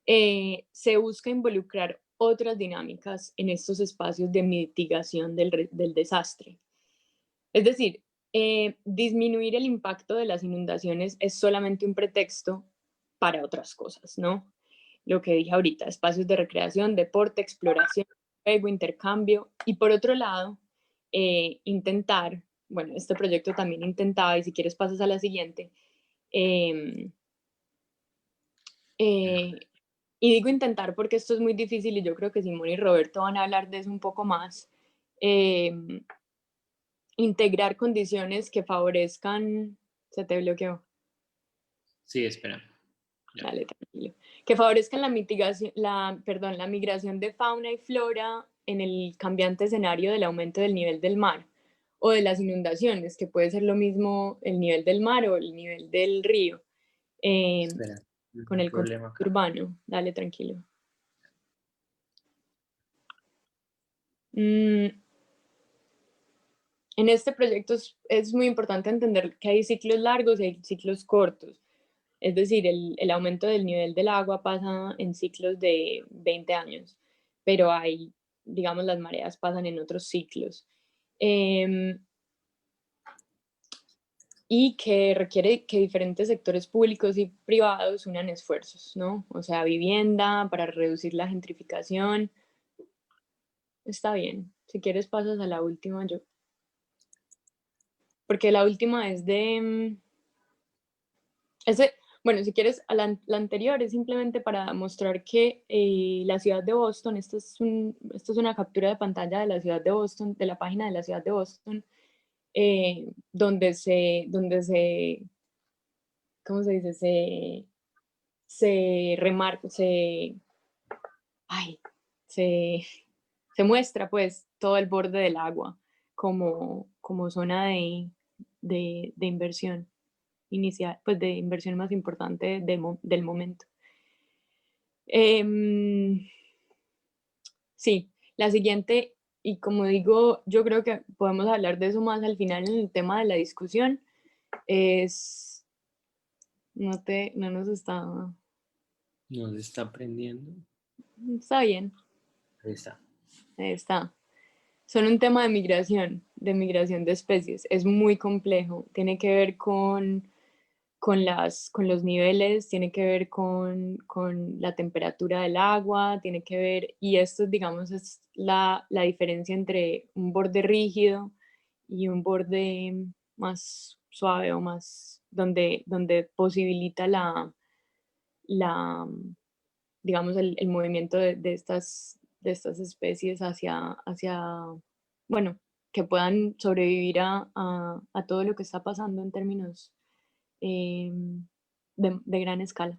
se busca involucrar otras dinámicas en estos espacios de mitigación del desastre. Es decir, disminuir el impacto de las inundaciones es solamente un pretexto para otras cosas, ¿no? Lo que dije ahorita, espacios de recreación, deporte, exploración, juego, intercambio. Y por otro lado, intentar, bueno, este proyecto también intentaba, y si quieres pasas a la siguiente, eh, y digo intentar porque esto es muy difícil y yo creo que Simón y Roberto van a hablar de eso un poco más. Integrar condiciones que favorezcan, se te bloqueó. Sí, espera. Ya. Dale, tranquilo. Que favorezcan la mitigación, la migración de fauna y flora en el cambiante escenario del aumento del nivel del mar o de las inundaciones, que puede ser lo mismo el nivel del mar o el nivel del río. Espera, Con un el problema contexto acá. urbano. Dale, tranquilo. En este proyecto es muy importante entender que hay ciclos largos y hay ciclos cortos. Es decir, el aumento del nivel del agua pasa en ciclos de 20 años, pero hay, digamos, las mareas pasan en otros ciclos. Y que requiere que diferentes sectores públicos y privados unan esfuerzos, ¿no? O sea, vivienda para reducir la gentrificación. Está bien. Si quieres pasas a la última, porque la última es bueno, si quieres, la anterior es simplemente para mostrar que la ciudad de Boston, esto es una captura de pantalla de la ciudad de Boston, de la página de la ciudad de Boston, donde se, ¿cómo se dice? Se remarca, ay, se, se muestra pues todo el borde del agua como zona de inversión inicial, pues de inversión más importante del momento. Sí, la siguiente, y como digo, yo creo que podemos hablar de eso más al final en el tema de la discusión, es No nos está... No se está aprendiendo. Está bien, Ahí está. ahí está. Son un tema de migración de especies. Es muy complejo. Tiene que ver con los niveles, tiene que ver con la temperatura del agua, tiene que ver, y esto, digamos, es la diferencia entre un borde rígido y un borde más suave o más, donde posibilita la, digamos, el movimiento de estas especies hacia, bueno, que puedan sobrevivir a todo lo que está pasando en términos de gran escala.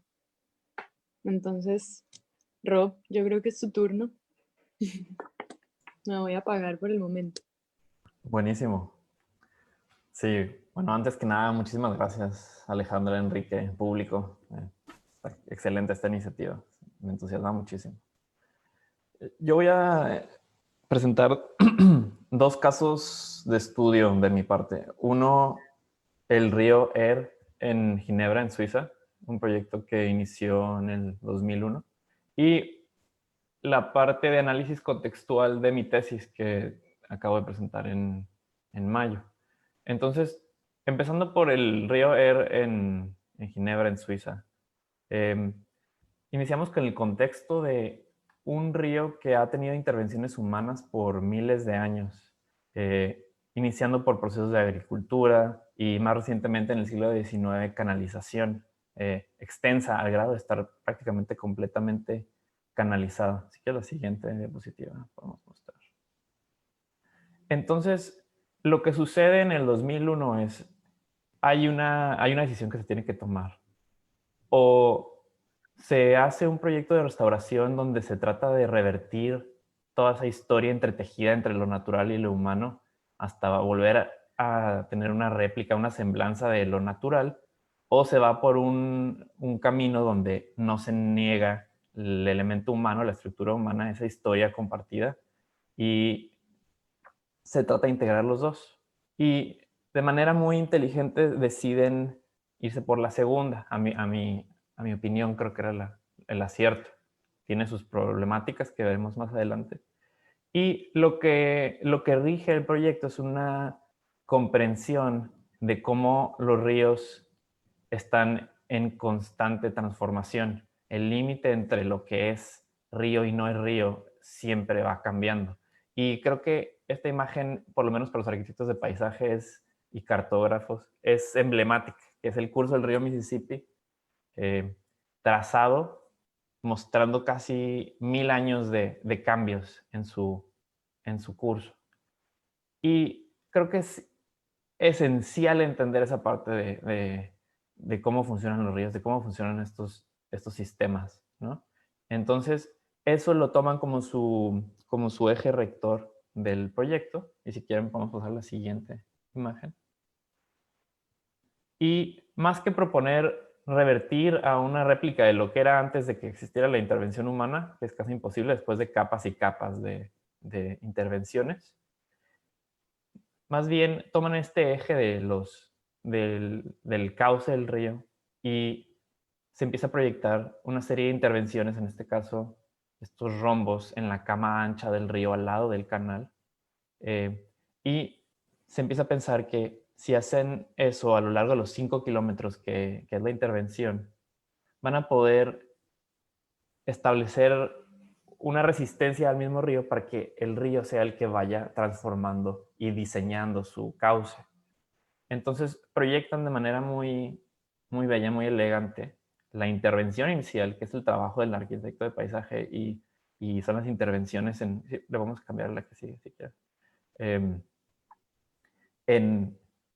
Entonces, Rob, yo creo que es tu turno. Me voy a apagar por el momento. Buenísimo. Sí, bueno, antes que nada, muchísimas gracias, Alejandra, Enrique, público. Está excelente esta iniciativa. Me entusiasma muchísimo. Yo voy a presentar dos casos de estudio de mi parte. Uno, el río Er en Ginebra, en Suiza, un proyecto que inició en el 2001. Y la parte de análisis contextual de mi tesis que acabo de presentar en mayo. Entonces, empezando por el río Er en Ginebra, en Suiza, iniciamos con el contexto de un río que ha tenido intervenciones humanas por miles de años, iniciando por procesos de agricultura y más recientemente en el siglo XIX canalización extensa al grado de estar prácticamente completamente canalizada. Así que la siguiente diapositiva podemos mostrar. Entonces, lo que sucede en el 2001 es, hay una decisión que se tiene que tomar. O se hace un proyecto de restauración donde se trata de revertir toda esa historia entretejida entre lo natural y lo humano hasta volver a tener una réplica, una semblanza de lo natural, o se va por un camino donde no se niega el elemento humano, la estructura humana, esa historia compartida, y se trata de integrar los dos. Y de manera muy inteligente deciden irse por la segunda. A mi opinión, creo que era el acierto. Tiene sus problemáticas que veremos más adelante. Y lo que rige el proyecto es una comprensión de cómo los ríos están en constante transformación. El límite entre lo que es río y no es río siempre va cambiando. Y creo que esta imagen, por lo menos para los arquitectos de paisajes y cartógrafos, es emblemática, que es el curso del río Mississippi, trazado, mostrando casi 1000 años de cambios en su curso. Y creo que es esencial entender esa parte de cómo funcionan los ríos, de cómo funcionan estos sistemas, ¿no? Entonces, eso lo toman como su eje rector del proyecto. Y si quieren, podemos pasar a la siguiente imagen. Y más que proponer revertir a una réplica de lo que era antes de que existiera la intervención humana, que es casi imposible después de capas y capas de intervenciones, más bien toman este eje del cauce del río y se empieza a proyectar una serie de intervenciones, en este caso, estos rombos en la cama ancha del río al lado del canal. Y se empieza a pensar que si hacen eso a lo largo de los 5 kilómetros que es la intervención, van a poder establecer una resistencia al mismo río para que el río sea el que vaya transformando y diseñando su cauce. Entonces proyectan de manera muy, muy bella, muy elegante la intervención inicial, que es el trabajo del arquitecto de paisaje, y son las intervenciones en... Sí, le vamos a cambiar la que sigue, si quieres.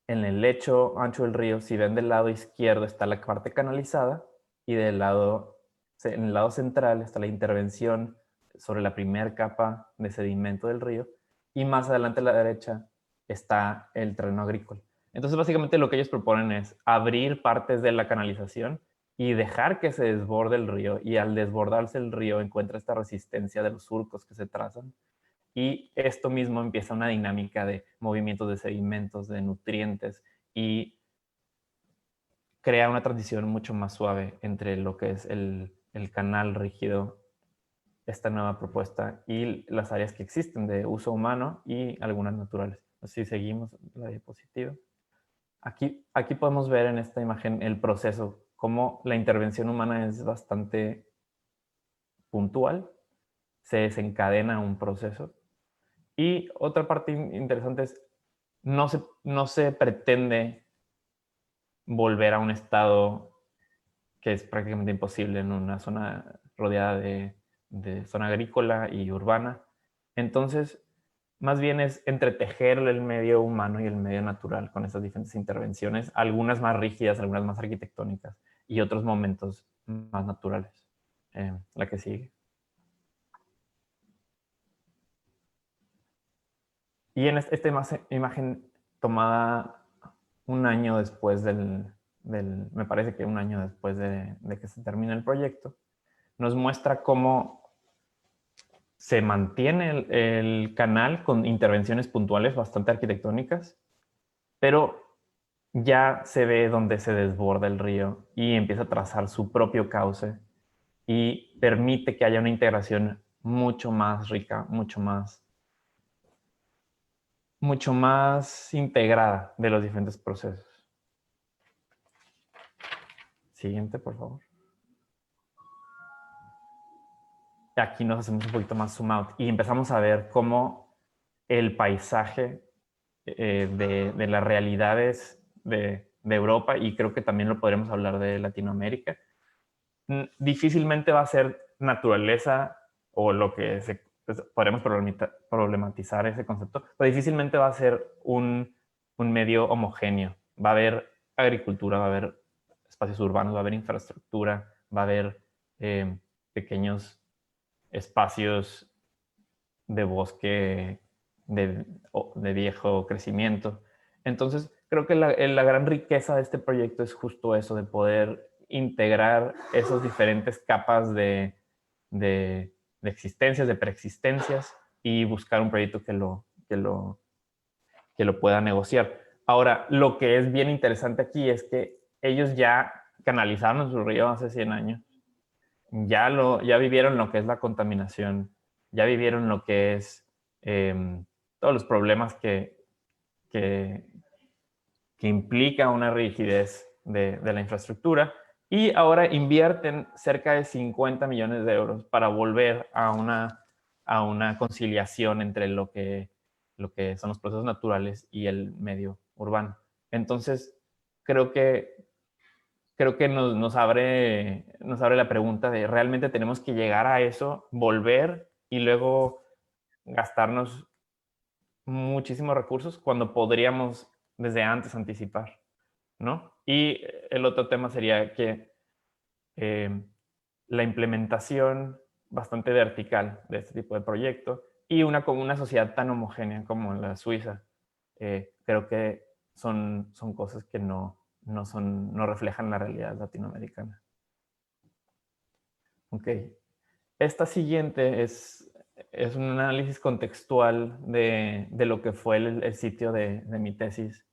En el lecho ancho del río, si ven del lado izquierdo está la parte canalizada y en el lado central está la intervención sobre la primera capa de sedimento del río, y más adelante a la derecha está el terreno agrícola. Entonces básicamente lo que ellos proponen es abrir partes de la canalización y dejar que se desborde el río, y al desbordarse el río encuentra esta resistencia de los surcos que se trazan, y esto mismo empieza una dinámica de movimientos de sedimentos, de nutrientes, y crea una transición mucho más suave entre lo que es el canal rígido, esta nueva propuesta, y las áreas que existen de uso humano y algunas naturales. Así seguimos la diapositiva. Aquí podemos ver en esta imagen el proceso, cómo la intervención humana es bastante puntual, se desencadena un proceso. Y otra parte interesante es, no se pretende volver a un estado que es prácticamente imposible en una zona rodeada de zona agrícola y urbana. Entonces, más bien es entretejer el medio humano y el medio natural con estas diferentes intervenciones, algunas más rígidas, algunas más arquitectónicas y otros momentos más naturales. La que sigue. Y en esta imagen tomada un año después me parece que un año después de que se termine el proyecto, nos muestra cómo se mantiene el canal con intervenciones puntuales bastante arquitectónicas, pero ya se ve donde se desborda el río y empieza a trazar su propio cauce y permite que haya una integración mucho más rica, mucho más integrada de los diferentes procesos. Siguiente, por favor. Aquí nos hacemos un poquito más zoom out y empezamos a ver cómo el paisaje de las realidades de Europa, y creo que también lo podremos hablar de Latinoamérica, difícilmente va a ser naturaleza o lo que podremos problematizar ese concepto, pero difícilmente va a ser un medio homogéneo. Va a haber agricultura, va a haber espacios urbanos, va a haber infraestructura, va a haber pequeños espacios de bosque de viejo crecimiento. Entonces, creo que la gran riqueza de este proyecto es justo eso, de poder integrar esas diferentes capas de existencias, de preexistencias, y buscar un proyecto que lo pueda negociar. Ahora, lo que es bien interesante aquí es que ellos ya canalizaron su río hace 100 años. Ya vivieron lo que es la contaminación, ya vivieron lo que es todos los problemas que implica una rigidez de la infraestructura, y ahora invierten cerca de 50 millones de euros para volver a una conciliación entre lo que son los procesos naturales y el medio urbano. Entonces, creo que nos abre la pregunta de, ¿realmente tenemos que llegar a eso, volver y luego gastarnos muchísimos recursos cuando podríamos desde antes anticipar, ¿no? Y el otro tema sería que la implementación bastante vertical de este tipo de proyecto y con una sociedad tan homogénea como la Suiza, creo que son cosas que no reflejan la realidad latinoamericana. Ok. Esta siguiente es un análisis contextual de lo que fue el sitio de mi tesis,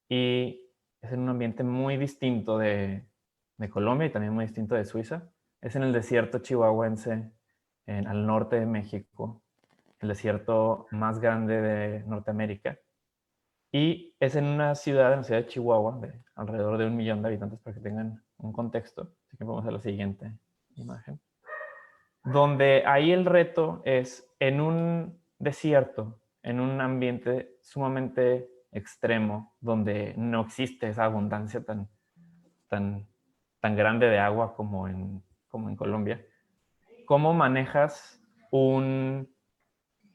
y es en un ambiente muy distinto de Colombia y también muy distinto de Suiza. Es en el desierto chihuahuense, al norte de México, el desierto más grande de Norteamérica. Y es en una ciudad, en la ciudad de Chihuahua, de alrededor de 1 millón de habitantes, para que tengan un contexto. Así que vamos a la siguiente imagen. Donde ahí el reto es en un desierto, en un ambiente sumamente extremo, donde no existe esa abundancia tan grande de agua como en Colombia. ¿Cómo manejas un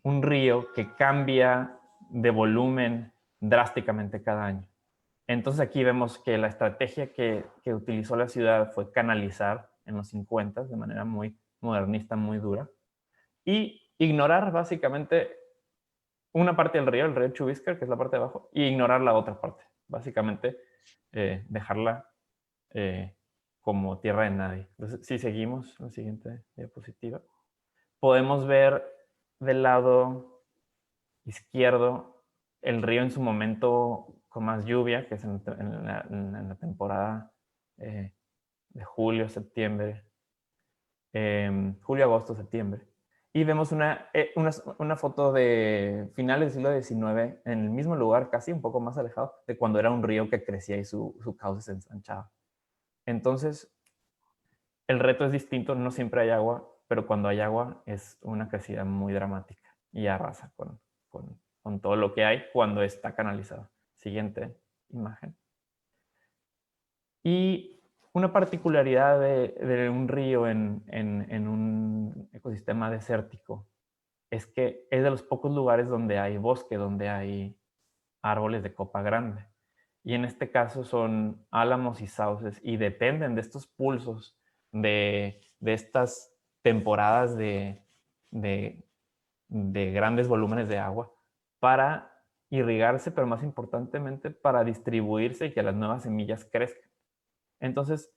río que cambia de volumen drásticamente cada año? Entonces aquí vemos que la estrategia que utilizó la ciudad fue canalizar en los 50 de manera muy modernista, muy dura, y ignorar básicamente una parte del río, el río Chubiscar, que es la parte de abajo, y ignorar la otra parte. Básicamente dejarla como tierra de nadie. Entonces, si seguimos la siguiente diapositiva, podemos ver del lado izquierdo el río en su momento con más lluvia, que es en la temporada de julio, septiembre, julio, agosto, septiembre. Y vemos una foto de finales del siglo XIX en el mismo lugar, casi un poco más alejado, de cuando era un río que crecía y su cauce se ensanchaba. Entonces, el reto es distinto, no siempre hay agua, pero cuando hay agua es una crecida muy dramática y arrasa con todo lo que hay cuando está canalizado. Siguiente imagen. Y una particularidad de un río en un ecosistema desértico es que es de los pocos lugares donde hay bosque, donde hay árboles de copa grande. Y en este caso son álamos y sauces y dependen de estos pulsos, de estas temporadas de grandes volúmenes de agua para irrigarse, pero más importantemente para distribuirse y que las nuevas semillas crezcan. Entonces,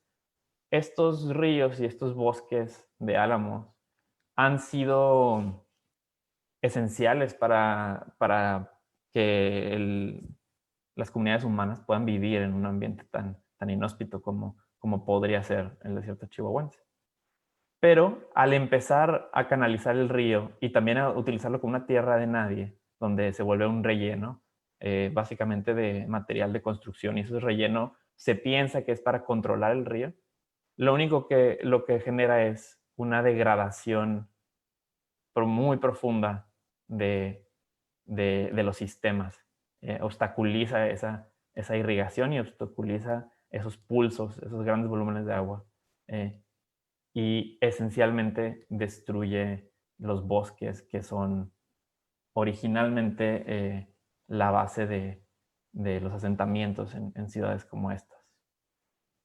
estos ríos y estos bosques de álamos han sido esenciales para que las comunidades humanas puedan vivir en un ambiente tan inhóspito como podría ser el desierto chihuahuense. Pero al empezar a canalizar el río y también a utilizarlo como una tierra de nadie, donde se vuelve un relleno, básicamente de material de construcción, y ese relleno se piensa que es para controlar el río, lo que genera es una degradación muy profunda de los sistemas. Obstaculiza esa irrigación y obstaculiza esos pulsos, esos grandes volúmenes de agua. Y esencialmente destruye los bosques que son originalmente la base de los asentamientos en ciudades como estas.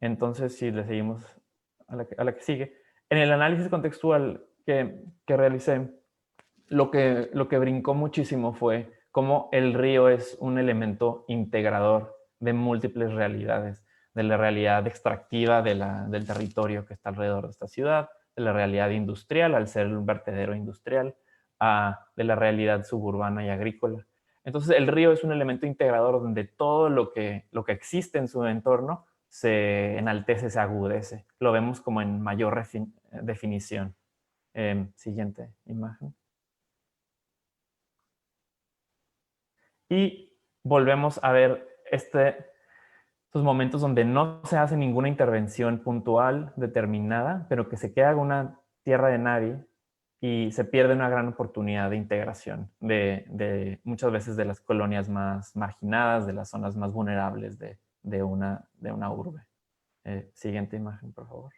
Entonces, si le seguimos a la que sigue, en el análisis contextual que realicé, lo que brincó muchísimo fue cómo el río es un elemento integrador de múltiples realidades, de la realidad extractiva del territorio que está alrededor de esta ciudad, de la realidad industrial, al ser un vertedero industrial, de la realidad suburbana y agrícola. Entonces, el río es un elemento integrador donde todo lo que existe en su entorno se enaltece, se agudece. Lo vemos como en mayor definición. Siguiente imagen. Y volvemos a ver estos momentos donde no se hace ninguna intervención puntual, determinada, pero que se queda una tierra de nadie y se pierde una gran oportunidad de integración de muchas veces de las colonias más marginadas, de las zonas más vulnerables de una urbe. Siguiente imagen, por favor.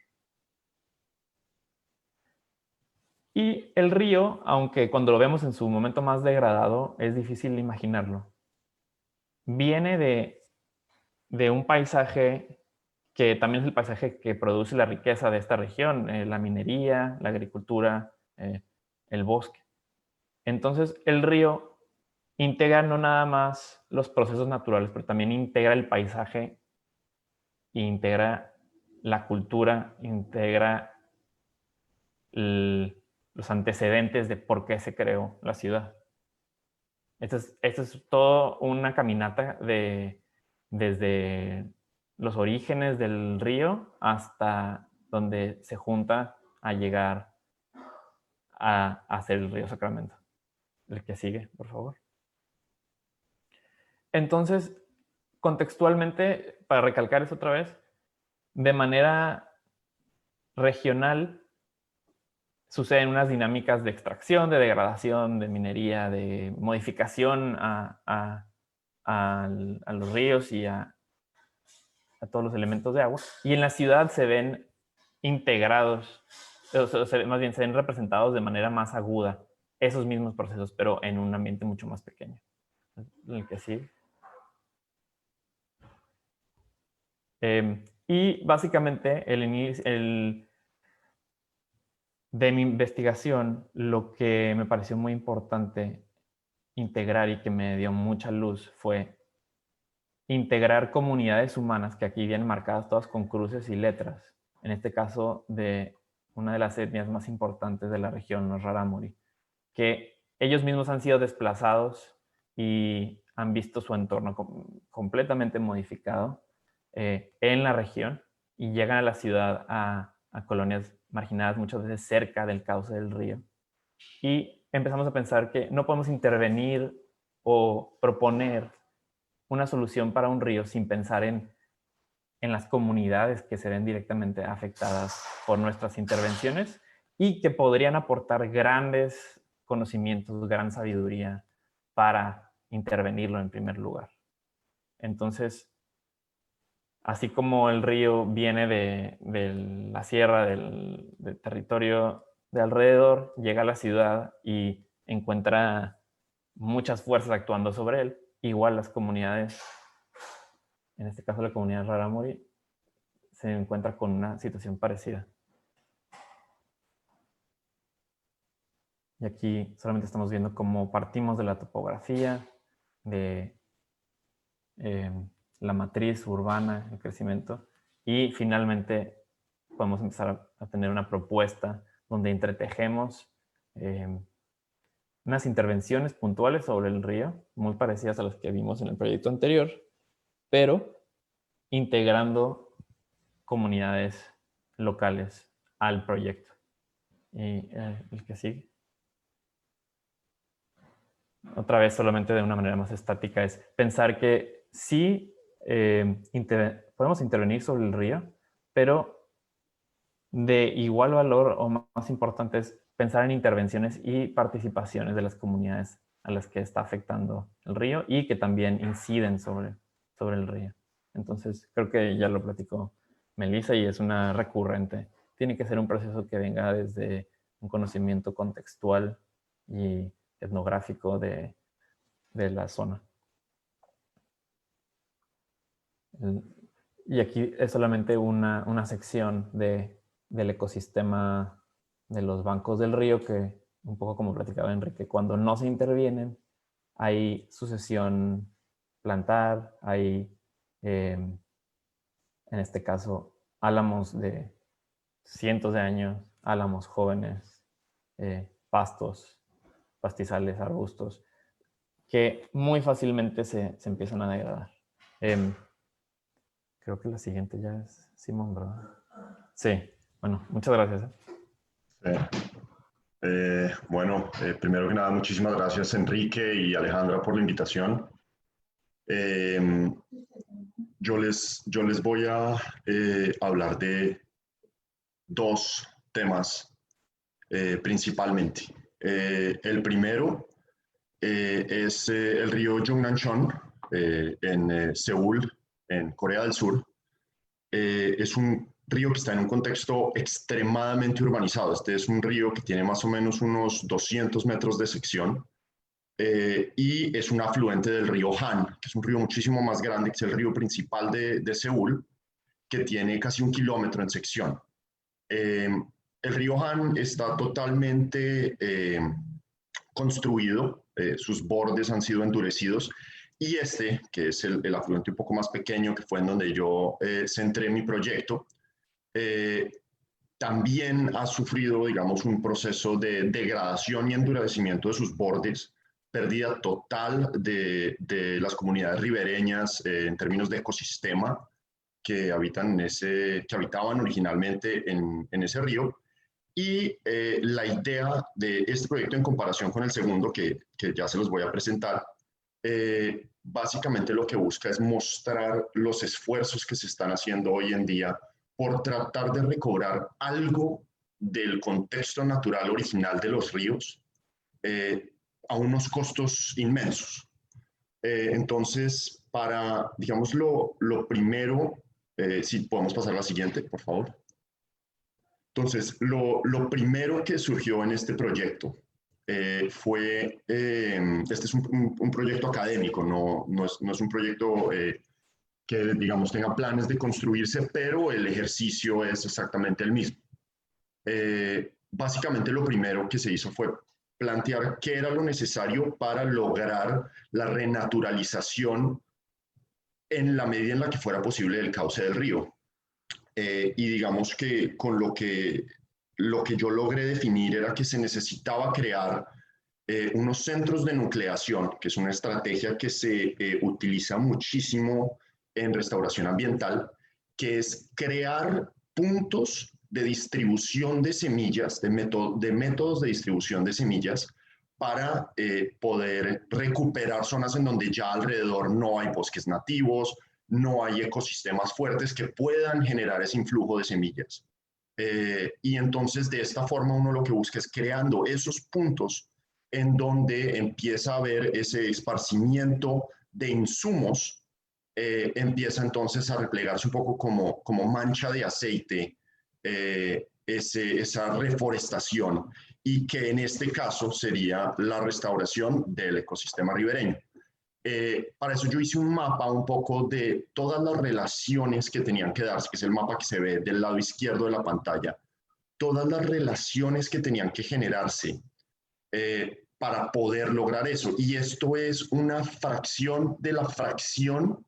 Y el río, aunque cuando lo vemos en su momento más degradado, es difícil imaginarlo. Viene de un paisaje que también es el paisaje que produce la riqueza de esta región, la minería, la agricultura, el bosque. Entonces, el río integra no nada más los procesos naturales, pero también integra el paisaje, integra la cultura, integra los antecedentes de por qué se creó la ciudad. Esto es todo una caminata desde los orígenes del río hasta donde se junta a llegar a ser el río Sacramento. El que sigue, por favor. Entonces, contextualmente, para recalcar eso otra vez, de manera regional suceden unas dinámicas de extracción, de degradación, de minería, de modificación a los ríos y a todos los elementos de agua. Y en la ciudad se ven integrados, más bien se ven representados de manera más aguda esos mismos procesos, pero en un ambiente mucho más pequeño. El que sigue. Y básicamente de mi investigación, lo que me pareció muy importante integrar y que me dio mucha luz fue integrar comunidades humanas que aquí vienen marcadas todas con cruces y letras. En este caso de una de las etnias más importantes de la región, los Rarámuri, que ellos mismos han sido desplazados y han visto su entorno completamente modificado en la región y llegan a la ciudad a colonias marginadas, muchas veces cerca del cauce del río. Y empezamos a pensar que no podemos intervenir o proponer una solución para un río sin pensar en las comunidades que se ven directamente afectadas por nuestras intervenciones y que podrían aportar grandes conocimientos, gran sabiduría para intervenirlo en primer lugar. Entonces, así como el río viene de la sierra, del territorio de alrededor, llega a la ciudad y encuentra muchas fuerzas actuando sobre él, igual las comunidades, en este caso la comunidad Rarámuri, se encuentra con una situación parecida. Y aquí solamente estamos viendo cómo partimos de la topografía, de la matriz urbana, el crecimiento, y finalmente podemos empezar a tener una propuesta donde entretejemos unas intervenciones puntuales sobre el río, muy parecidas a las que vimos en el proyecto anterior, pero integrando comunidades locales al proyecto. Y el que sigue. Otra vez, solamente de una manera más estática, es pensar que sí podemos intervenir sobre el río, pero de igual valor o más importante es pensar en intervenciones y participaciones de las comunidades a las que está afectando el río y que también inciden sobre el río. Entonces, creo que ya lo platicó Melissa y es una recurrente. Tiene que ser un proceso que venga desde un conocimiento contextual y etnográfico de la zona. Y aquí es solamente una sección del ecosistema de los bancos del río que, un poco como platicaba Enrique, cuando no se intervienen, hay sucesión plantar, hay, en este caso, álamos de cientos de años, álamos jóvenes, pastos, pastizales, arbustos, que muy fácilmente se empiezan a degradar. Creo que la siguiente ya es Simón, ¿verdad? Sí, bueno, muchas gracias. Bueno, primero que nada, muchísimas gracias Enrique y Alejandra por la invitación. Yo les voy a hablar de dos temas principalmente. El primero es el río Jungnanchon en Seúl, en Corea del Sur. Es un río que está en un contexto extremadamente urbanizado. Este es un río que tiene más o menos unos 200 metros de sección y es un afluente del río Han, que es un río muchísimo más grande, que es el río principal de Seúl, que tiene casi 1 kilómetro en sección. El río Han está totalmente construido, sus bordes han sido endurecidos, y este, que es el afluente un poco más pequeño, que fue en donde yo centré mi proyecto, también ha sufrido, digamos, un proceso de degradación y endurecimiento de sus bordes, pérdida total de las comunidades ribereñas en términos de ecosistema que habitaban originalmente en ese río. Y la idea de este proyecto en comparación con el segundo, que ya se los voy a presentar, básicamente lo que busca es mostrar los esfuerzos que se están haciendo hoy en día por tratar de recobrar algo del contexto natural original de los ríos a unos costos inmensos. Entonces, digamos, lo primero, si podemos pasar a la siguiente, por favor. Entonces, lo primero que surgió en este proyecto fue, este es un proyecto académico, no es un proyecto que, digamos, tenga planes de construirse, pero el ejercicio es exactamente el mismo. Básicamente lo primero que se hizo fue plantear qué era lo necesario para lograr la renaturalización en la medida en la que fuera posible del cauce del río. Y digamos que con lo que yo logré definir era que se necesitaba crear unos centros de nucleación, que es una estrategia que se utiliza muchísimo en restauración ambiental, que es crear puntos de distribución de semillas, de métodos de distribución de semillas para poder recuperar zonas en donde ya alrededor no hay bosques nativos, no hay ecosistemas fuertes que puedan generar ese influjo de semillas. Y entonces de esta forma uno lo que busca es creando esos puntos en donde empieza a haber ese esparcimiento de insumos, empieza entonces a replegarse un poco como mancha de aceite, esa reforestación, y que en este caso sería la restauración del ecosistema ribereño. Para eso yo hice un mapa un poco de todas las relaciones que tenían que darse, que es el mapa que se ve del lado izquierdo de la pantalla, todas las relaciones que tenían que generarse para poder lograr eso. Y esto es una fracción de la fracción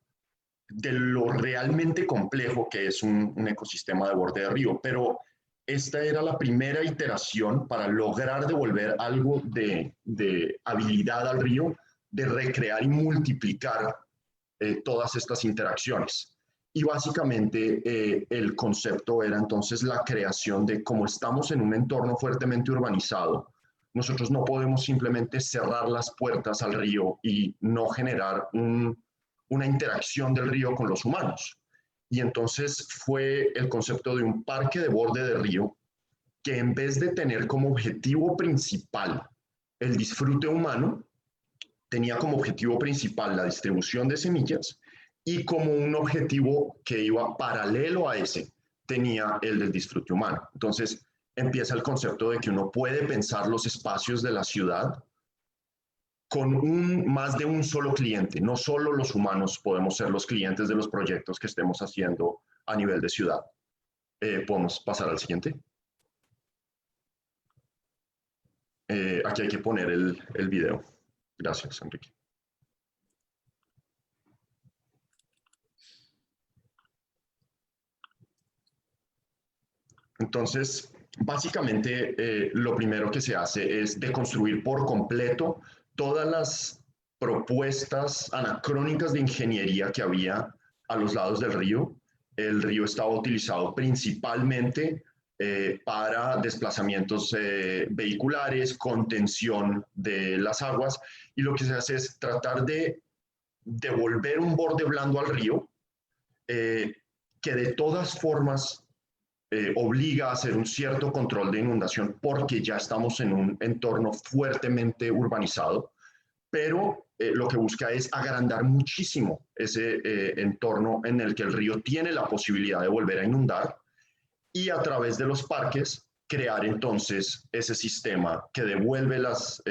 de lo realmente complejo que es un ecosistema de borde de río. Pero esta era la primera iteración para lograr devolver algo de habilidad al río, de recrear y multiplicar todas estas interacciones. Y básicamente el concepto era entonces la creación de, como estamos en un entorno fuertemente urbanizado, nosotros no podemos simplemente cerrar las puertas al río y no generar una interacción del río con los humanos. Y entonces fue el concepto de un parque de borde de río que en vez de tener como objetivo principal el disfrute humano, tenía como objetivo principal la distribución de semillas y como un objetivo que iba paralelo a ese, tenía el del disfrute humano. Entonces empieza el concepto de que uno puede pensar los espacios de la ciudad con más de un solo cliente. No solo los humanos podemos ser los clientes de los proyectos que estemos haciendo a nivel de ciudad. ¿Podemos pasar al siguiente? Aquí hay que poner el video. Gracias, Enrique. Entonces, básicamente, lo primero que se hace es deconstruir por completo todas las propuestas anacrónicas de ingeniería que había a los lados del río. El río estaba utilizado principalmente para desplazamientos vehiculares, contención de las aguas, y lo que se hace es tratar de devolver un borde blando al río que de todas formas obliga a hacer un cierto control de inundación porque ya estamos en un entorno fuertemente urbanizado, pero lo que busca es agrandar muchísimo ese entorno en el que el río tiene la posibilidad de volver a inundar, y a través de los parques crear entonces ese sistema que devuelve las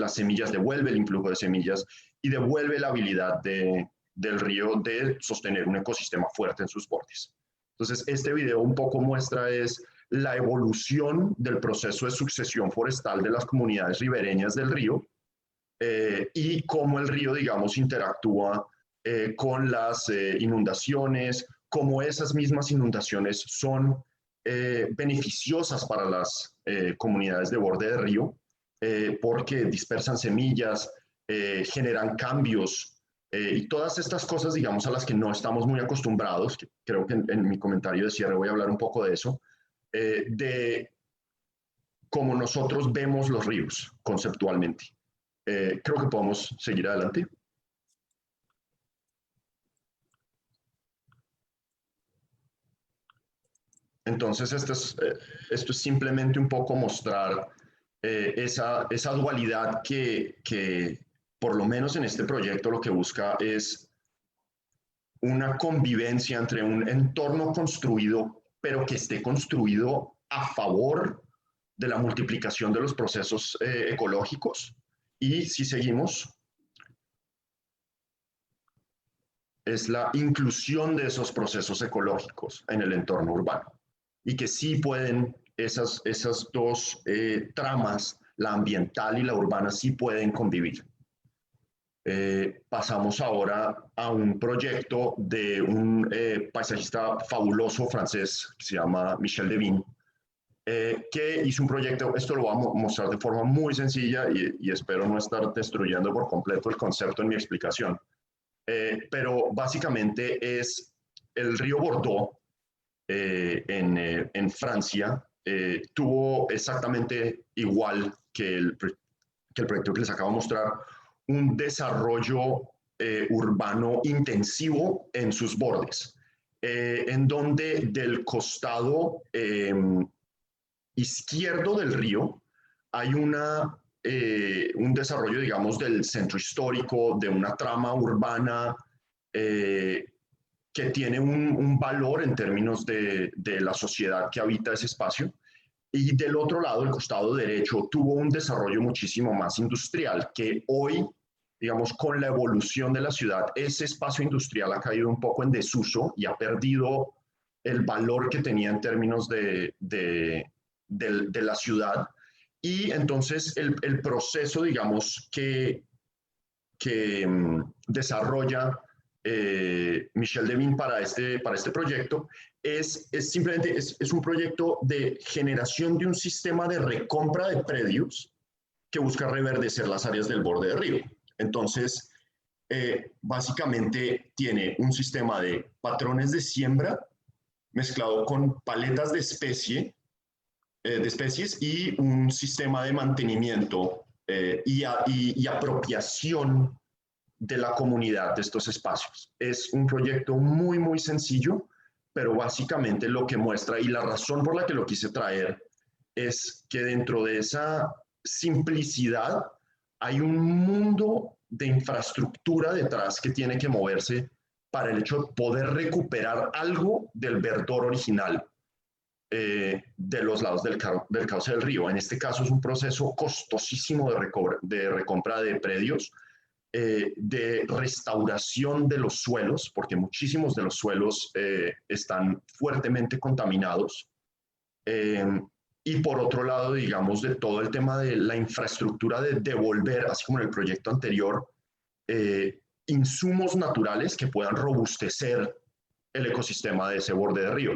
semillas, devuelve el influjo de semillas y devuelve la habilidad del río de sostener un ecosistema fuerte en sus bordes. Entonces, este video un poco muestra es la evolución del proceso de sucesión forestal de las comunidades ribereñas del río y cómo el río, digamos, interactúa con las inundaciones, cómo esas mismas inundaciones son beneficiosas para las comunidades de borde de río porque dispersan semillas, generan cambios y todas estas cosas, digamos, a las que no estamos muy acostumbrados, que creo que en mi comentario de cierre voy a hablar un poco de eso, de cómo nosotros vemos los ríos conceptualmente. Creo que podemos seguir adelante. Entonces, esto es simplemente un poco mostrar esa dualidad que, por lo menos en este proyecto, lo que busca es una convivencia entre un entorno construido, pero que esté construido a favor de la multiplicación de los procesos ecológicos. Y si seguimos, es la inclusión de esos procesos ecológicos en el entorno urbano. Y que sí pueden, esas dos tramas, la ambiental y la urbana, sí pueden convivir. Pasamos ahora a un proyecto de un paisajista fabuloso francés que se llama Michel Devin, que hizo un proyecto, esto lo voy a mostrar de forma muy sencilla y espero no estar destruyendo por completo el concepto en mi explicación. Pero básicamente es el río Bordeaux, en Francia, tuvo exactamente igual que el proyecto que les acabo de mostrar, un desarrollo urbano intensivo en sus bordes, en donde del costado izquierdo del río hay un desarrollo, digamos, del centro histórico, de una trama urbana que tiene un valor en términos de la sociedad que habita ese espacio. Y del otro lado, el costado derecho, tuvo un desarrollo muchísimo más industrial, que hoy, digamos, con la evolución de la ciudad, ese espacio industrial ha caído un poco en desuso y ha perdido el valor que tenía en términos de la ciudad. Y entonces el proceso, digamos, que desarrolla Michel Devin para este proyecto es simplemente un proyecto de generación de un sistema de recompra de predios que busca reverdecer las áreas del borde del río. Entonces, básicamente tiene un sistema de patrones de siembra mezclado con paletas de especies y un sistema de mantenimiento y apropiación de la comunidad de estos espacios. Es un proyecto muy, muy sencillo, pero básicamente lo que muestra, y la razón por la que lo quise traer, es que dentro de esa simplicidad hay un mundo de infraestructura detrás que tiene que moverse para el hecho de poder recuperar algo del verdor original de los lados del cauce del río. En este caso es un proceso costosísimo de recompra de predios, de restauración de los suelos, porque muchísimos de los suelos están fuertemente contaminados. Y por otro lado, digamos, de todo el tema de la infraestructura de devolver, así como en el proyecto anterior, insumos naturales que puedan robustecer el ecosistema de ese borde de río.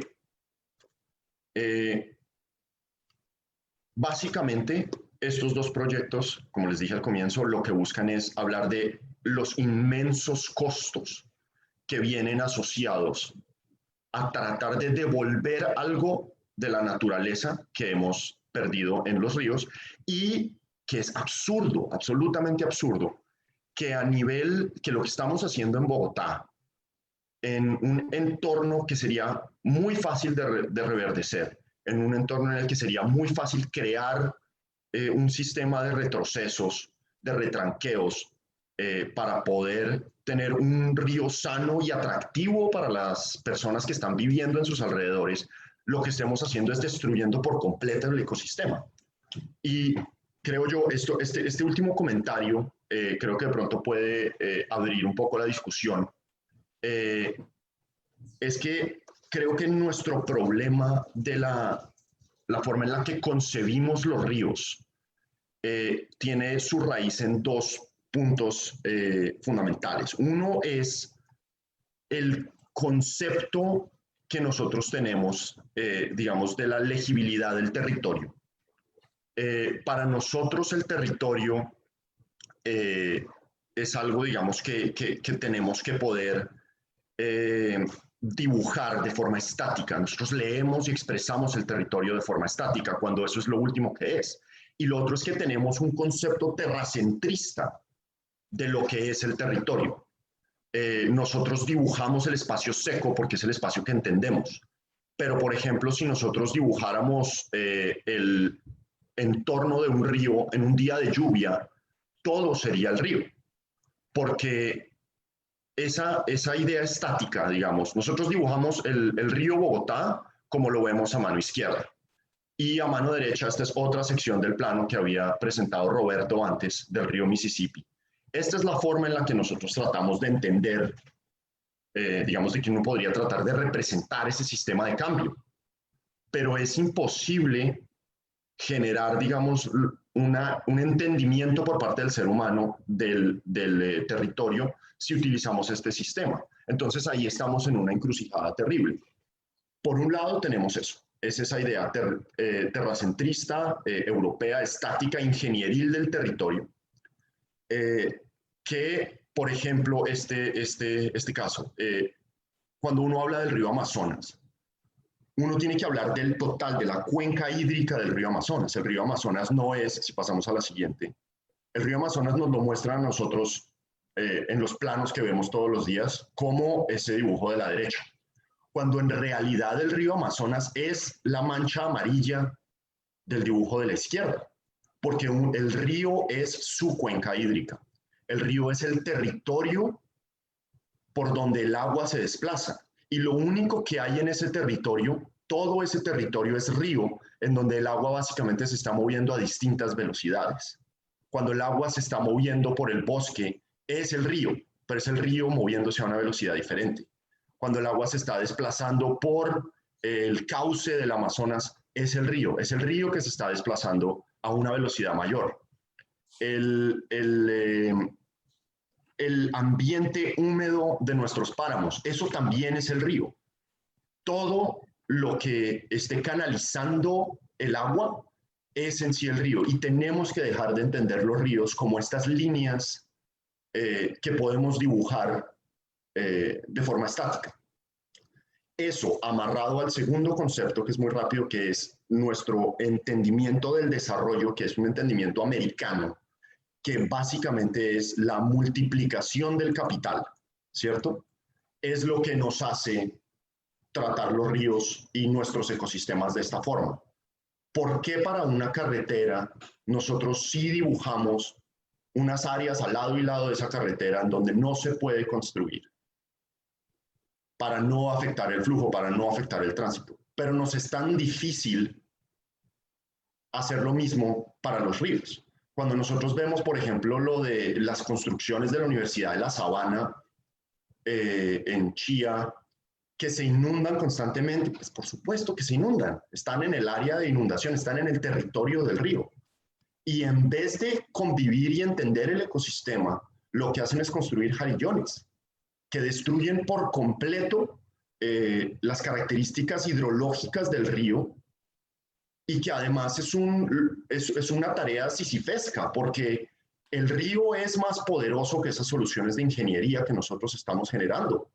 Básicamente, estos dos proyectos, como les dije al comienzo, lo que buscan es hablar de los inmensos costos que vienen asociados a tratar de devolver algo de la naturaleza que hemos perdido en los ríos, y que es absurdo, absolutamente absurdo, que que lo que estamos haciendo en Bogotá, en un entorno que sería muy fácil de reverdecer, en un entorno en el que sería muy fácil crear un sistema de retrocesos, de retranqueos, para poder tener un río sano y atractivo para las personas que están viviendo en sus alrededores. Lo que estemos haciendo es destruyendo por completo el ecosistema. Y creo yo, este último comentario, creo que de pronto puede abrir un poco la discusión. Es que creo que nuestro problema de la forma en la que concebimos los ríos tiene su raíz en dos puntos fundamentales. Uno es el concepto que nosotros tenemos, digamos, de la legibilidad del territorio. Para nosotros el territorio es algo, digamos, que tenemos que poder dibujar de forma estática. Nosotros leemos y expresamos el territorio de forma estática, cuando eso es lo último que es. Y lo otro es que tenemos un concepto terracentrista de lo que es el territorio. Nosotros dibujamos el espacio seco porque es el espacio que entendemos. Pero, por ejemplo, si nosotros dibujáramos el entorno de un río en un día de lluvia, todo sería el río. Porque esa idea estática, digamos, nosotros dibujamos el río Bogotá como lo vemos a mano izquierda. Y a mano derecha, esta es otra sección del plano que había presentado Roberto antes, del río Mississippi. Esta es la forma en la que nosotros tratamos de entender, digamos, de que uno podría tratar de representar ese sistema de cambio. Pero es imposible generar, digamos, un entendimiento por parte del ser humano del territorio si utilizamos este sistema. Entonces ahí estamos en una encrucijada terrible. Por un lado tenemos eso. Es esa idea terracentrista, europea, estática, ingenieril del territorio, que, por ejemplo, este caso, cuando uno habla del río Amazonas, uno tiene que hablar del total, de la cuenca hídrica del río Amazonas. El río Amazonas no es, si pasamos a la siguiente, el río Amazonas nos lo muestra a nosotros en los planos que vemos todos los días, como ese dibujo de la derecha, cuando en realidad el río Amazonas es la mancha amarilla del dibujo de la izquierda, porque el río es su cuenca hídrica. El río es el territorio por donde el agua se desplaza. Y lo único que hay en ese territorio, todo ese territorio es río, en donde el agua básicamente se está moviendo a distintas velocidades. Cuando el agua se está moviendo por el bosque, es el río, pero es el río moviéndose a una velocidad diferente. Cuando el agua se está desplazando por el cauce del Amazonas, es el río que se está desplazando a una velocidad mayor. El ambiente húmedo de nuestros páramos, eso también es el río. Todo lo que esté canalizando el agua es en sí el río, y tenemos que dejar de entender los ríos como estas líneas que podemos dibujar de forma estática. Eso amarrado al segundo concepto, que es muy rápido, que es nuestro entendimiento del desarrollo, que es un entendimiento americano, que básicamente es la multiplicación del capital, ¿cierto? Es lo que nos hace tratar los ríos y nuestros ecosistemas de esta forma. ¿Por qué para una carretera nosotros sí dibujamos unas áreas al lado y lado de esa carretera en donde no se puede construir? Para no afectar el flujo, para no afectar el tránsito. Pero nos es tan difícil hacer lo mismo para los ríos. Cuando nosotros vemos, por ejemplo, lo de las construcciones de la Universidad de La Sabana en Chía, que se inundan constantemente, pues por supuesto que se inundan, están en el área de inundación, están en el territorio del río. Y en vez de convivir y entender el ecosistema, lo que hacen es construir jarillones que destruyen por completo las características hidrológicas del río, y que además es una tarea sisifesca, porque el río es más poderoso que esas soluciones de ingeniería que nosotros estamos generando.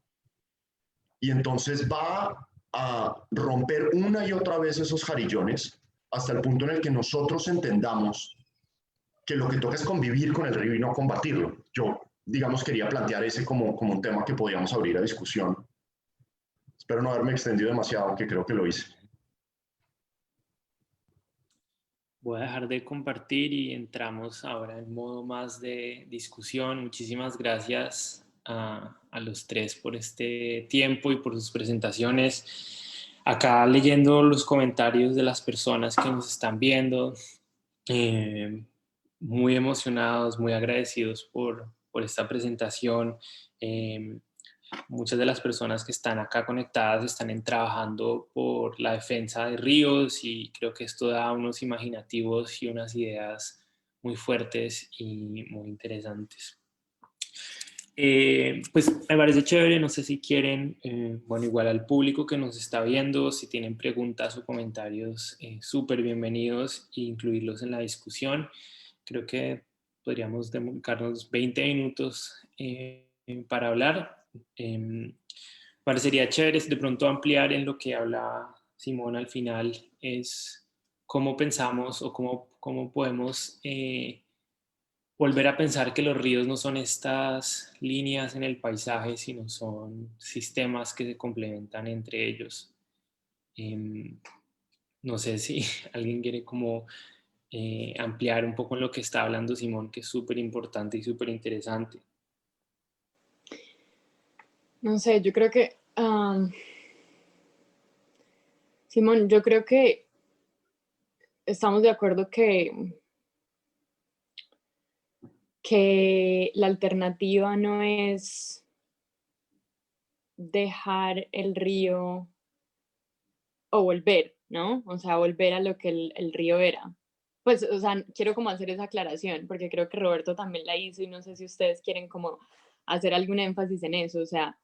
Y entonces va a romper una y otra vez esos jarillones hasta el punto en el que nosotros entendamos que lo que toca es convivir con el río y no combatirlo. Yo, digamos, quería plantear ese como un tema que podíamos abrir a discusión. Espero no haberme extendido demasiado, aunque creo que lo hice. Voy a dejar de compartir y entramos ahora en modo más de discusión. Muchísimas gracias a los tres por este tiempo y por sus presentaciones. Acá leyendo los comentarios de las personas que nos están viendo, muy emocionados, muy agradecidos por esta presentación. Muchas de las personas que están acá conectadas están trabajando por la defensa de ríos, y creo que esto da unos imaginativos y unas ideas muy fuertes y muy interesantes. Pues me parece chévere, no sé si quieren, bueno, igual al público que nos está viendo, si tienen preguntas o comentarios, súper bienvenidos e incluirlos en la discusión. Creo que podríamos dedicarnos 20 minutos para hablar. Parecería chévere de pronto ampliar en lo que habla Simón al final, es cómo pensamos o cómo podemos volver a pensar que los ríos no son estas líneas en el paisaje, sino son sistemas que se complementan entre ellos. No sé si alguien quiere como ampliar un poco en lo que está hablando Simón, que es súper importante y súper interesante. No sé, yo creo que, Simón, yo creo que estamos de acuerdo que la alternativa no es dejar el río o volver, ¿no? O sea, volver a lo que el río era. Pues, o sea, quiero como hacer esa aclaración, porque creo que Roberto también la hizo y no sé si ustedes quieren como hacer algún énfasis en eso. O sea,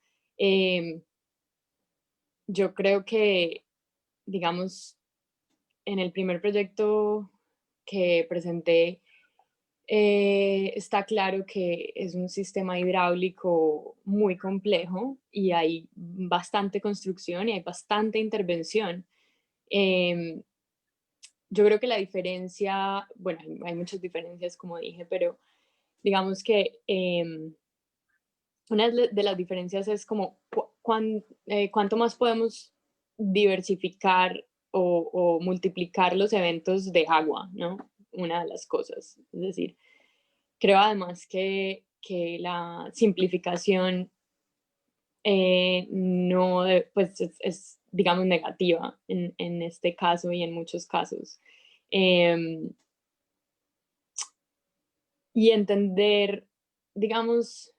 yo creo que, digamos, en el primer proyecto que presenté, Está claro que es un sistema hidráulico muy complejo y hay bastante construcción y hay bastante intervención. Em, yo creo que la diferencia, bueno, hay muchas diferencias como dije, pero digamos que una de las diferencias es como cuánto más podemos diversificar o multiplicar los eventos de agua, ¿no? Una de las cosas. Es decir, creo además que la simplificación no, pues digamos, negativa en este caso y en muchos casos. Em, y entender, digamos,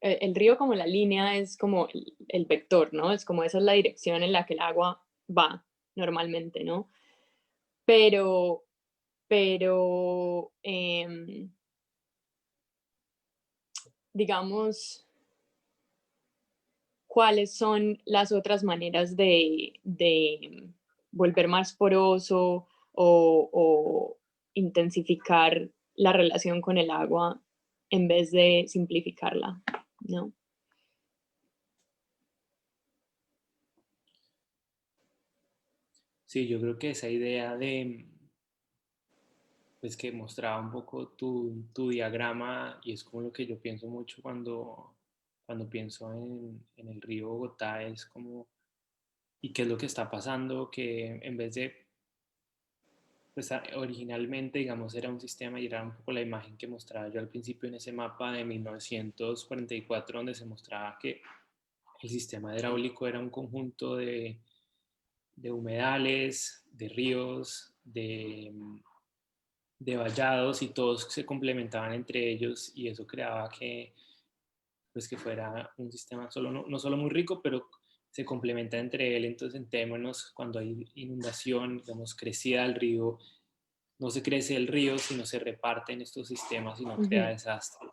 el río como la línea es como el vector, ¿no? Es como esa es la dirección en la que el agua va normalmente, ¿no? Pero, pero digamos, ¿cuáles son las otras maneras de volver más poroso o intensificar la relación con el agua en vez de simplificarla, ¿no? Sí, yo creo que esa idea de, pues que mostraba un poco tu diagrama y es como lo que yo pienso mucho cuando pienso en el río Bogotá, es como, ¿y qué es lo que está pasando? Que en vez de, pues originalmente, digamos, era un sistema y era un poco la imagen que mostraba yo al principio en ese mapa de 1944, donde se mostraba que el sistema hidráulico era un conjunto de humedales, de ríos, de vallados y todos se complementaban entre ellos y eso creaba que, pues que fuera un sistema solo, no solo muy rico, pero se complementa entre él. Entonces, en términos, cuando hay inundación, digamos, crecida del río, no se crece el río, sino se reparten estos sistemas y no crea Ujú. desastres.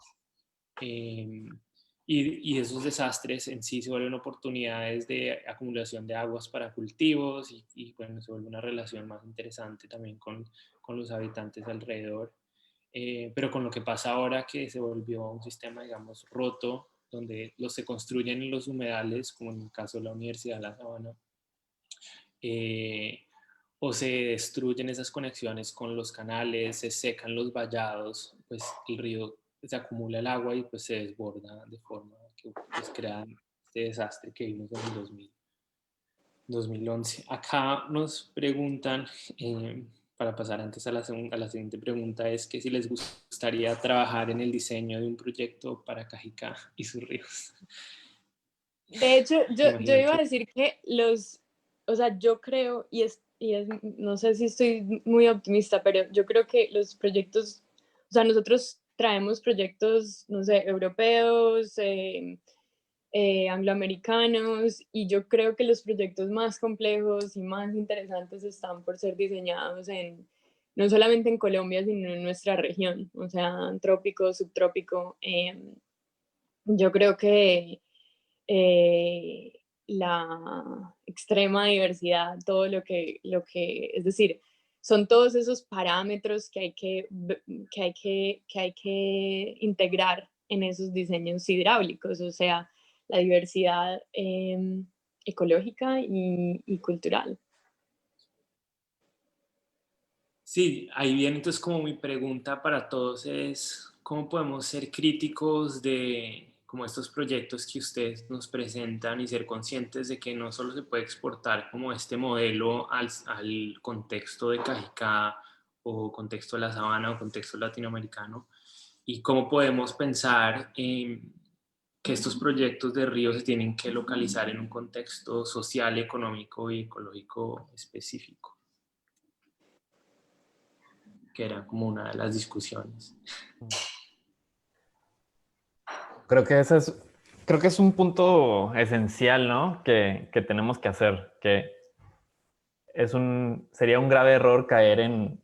Eh, y esos desastres en sí se vuelven oportunidades de acumulación de aguas para cultivos y bueno, se vuelve una relación más interesante también con los habitantes alrededor. Pero con lo que pasa ahora que se volvió un sistema, digamos, roto, donde los se construyen en los humedales, como en el caso de la Universidad de La Sabana, eh, o se destruyen esas conexiones con los canales, se secan los vallados, pues el río se acumula el agua y pues se desborda de forma que pues, crea este desastre que vimos en el 2011. Acá nos preguntan, para pasar antes a la siguiente pregunta, es que si les gustaría trabajar en el diseño de un proyecto para Cajicá y sus ríos. De hecho, Me yo imagino iba a que decir que o sea, yo creo, no sé si estoy muy optimista, pero yo creo que los proyectos, o sea, nosotros traemos proyectos, no sé, europeos, angloamericanos, y yo creo que los proyectos más complejos y más interesantes están por ser diseñados no solamente en Colombia, sino en nuestra región, o sea, trópico, subtrópico. Yo creo que eh, la extrema diversidad, todo es decir, son todos esos parámetros que hay que integrar en esos diseños hidráulicos, o sea, la diversidad ecológica y cultural. sí, ahí viene entonces como mi pregunta para todos es, ¿cómo podemos ser críticos de como estos proyectos que ustedes nos presentan y ser conscientes de que no solo se puede exportar como este modelo al contexto de Cajicá o contexto de la sabana o contexto latinoamericano? ¿Y cómo podemos pensar que estos proyectos de río se tienen que localizar en un contexto social, económico y ecológico específico? Que era como una de las discusiones. Creo que creo que es un punto esencial, ¿no? Que tenemos que hacer, que sería un grave error caer en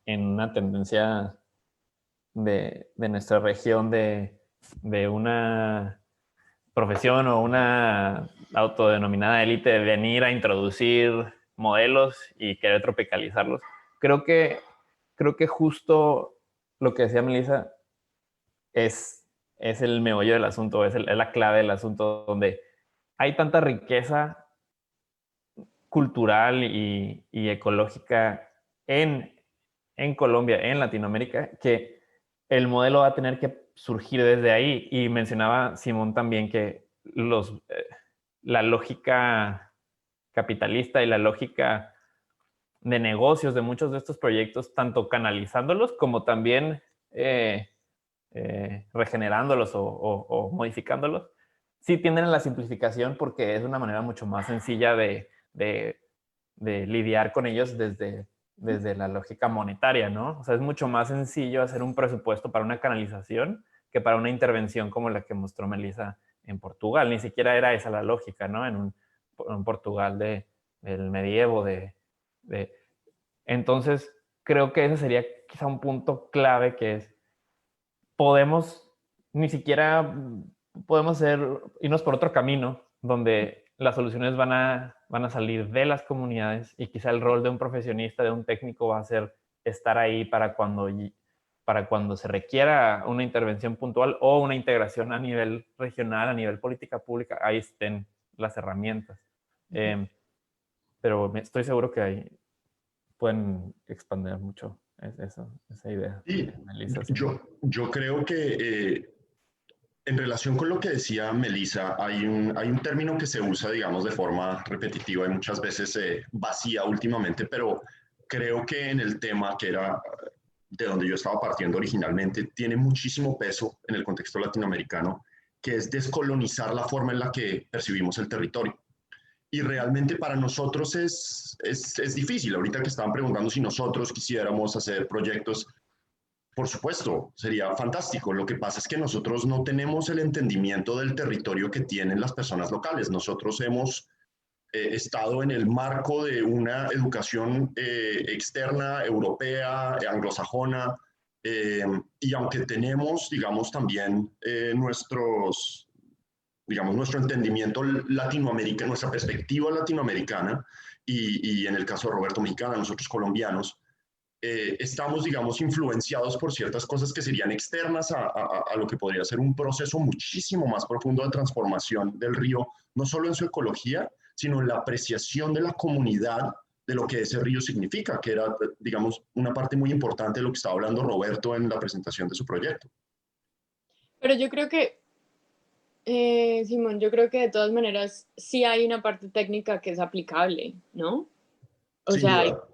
una tendencia de nuestra región de una profesión o una autodenominada élite de venir a introducir modelos y querer tropicalizarlos. Creo que justo lo que decía Melissa es el meollo del asunto, es la clave del asunto, donde hay tanta riqueza cultural y ecológica en Colombia, en Latinoamérica, que el modelo va a tener que surgir desde ahí. Y mencionaba Simón también que la lógica capitalista y la lógica de negocios de muchos de estos proyectos, tanto canalizándolos como también regenerándolos o modificándolos, sí tienden a la simplificación porque es una manera mucho más sencilla de lidiar con ellos desde la lógica monetaria, ¿no? O sea, es mucho más sencillo hacer un presupuesto para una canalización que para una intervención como la que mostró Melissa en Portugal. Ni siquiera era esa la lógica, ¿no? En un Portugal del medievo, Entonces, creo que ese sería quizá un punto clave, que es, ni siquiera podemos irnos por otro camino donde las soluciones van a salir de las comunidades, y quizá el rol de un profesionista, de un técnico, va a ser estar ahí para cuando se requiera una intervención puntual o una integración a nivel regional, a nivel política pública, ahí estén las herramientas. Pero estoy seguro que pueden expandir mucho esa idea. Y Melissa, sí. yo creo que en relación con lo que decía Melissa, hay un término que se usa, digamos, de forma repetitiva y muchas veces vacía últimamente, pero creo que en el tema que era de donde yo estaba partiendo originalmente, tiene muchísimo peso en el contexto latinoamericano, que es descolonizar la forma en la que percibimos el territorio. Y realmente para nosotros es difícil. Ahorita que estaban preguntando si nosotros quisiéramos hacer proyectos, por supuesto, sería fantástico. Lo que pasa es que nosotros no tenemos el entendimiento del territorio que tienen las personas locales. Nosotros hemos estado en el marco de una educación externa, europea, anglosajona, y aunque tenemos, digamos, también nuestro entendimiento latinoamericano, nuestra perspectiva latinoamericana, y en el caso de Roberto mexicana, nosotros colombianos, estamos, digamos, influenciados por ciertas cosas que serían externas a lo que podría ser un proceso muchísimo más profundo de transformación del río, no solo en su ecología, sino en la apreciación de la comunidad de lo que ese río significa, que era, digamos, una parte muy importante de lo que estaba hablando Roberto en la presentación de su proyecto. Pero yo creo que, Simón, yo creo que de todas maneras sí hay una parte técnica que es aplicable, ¿no? O Sin sea, duda.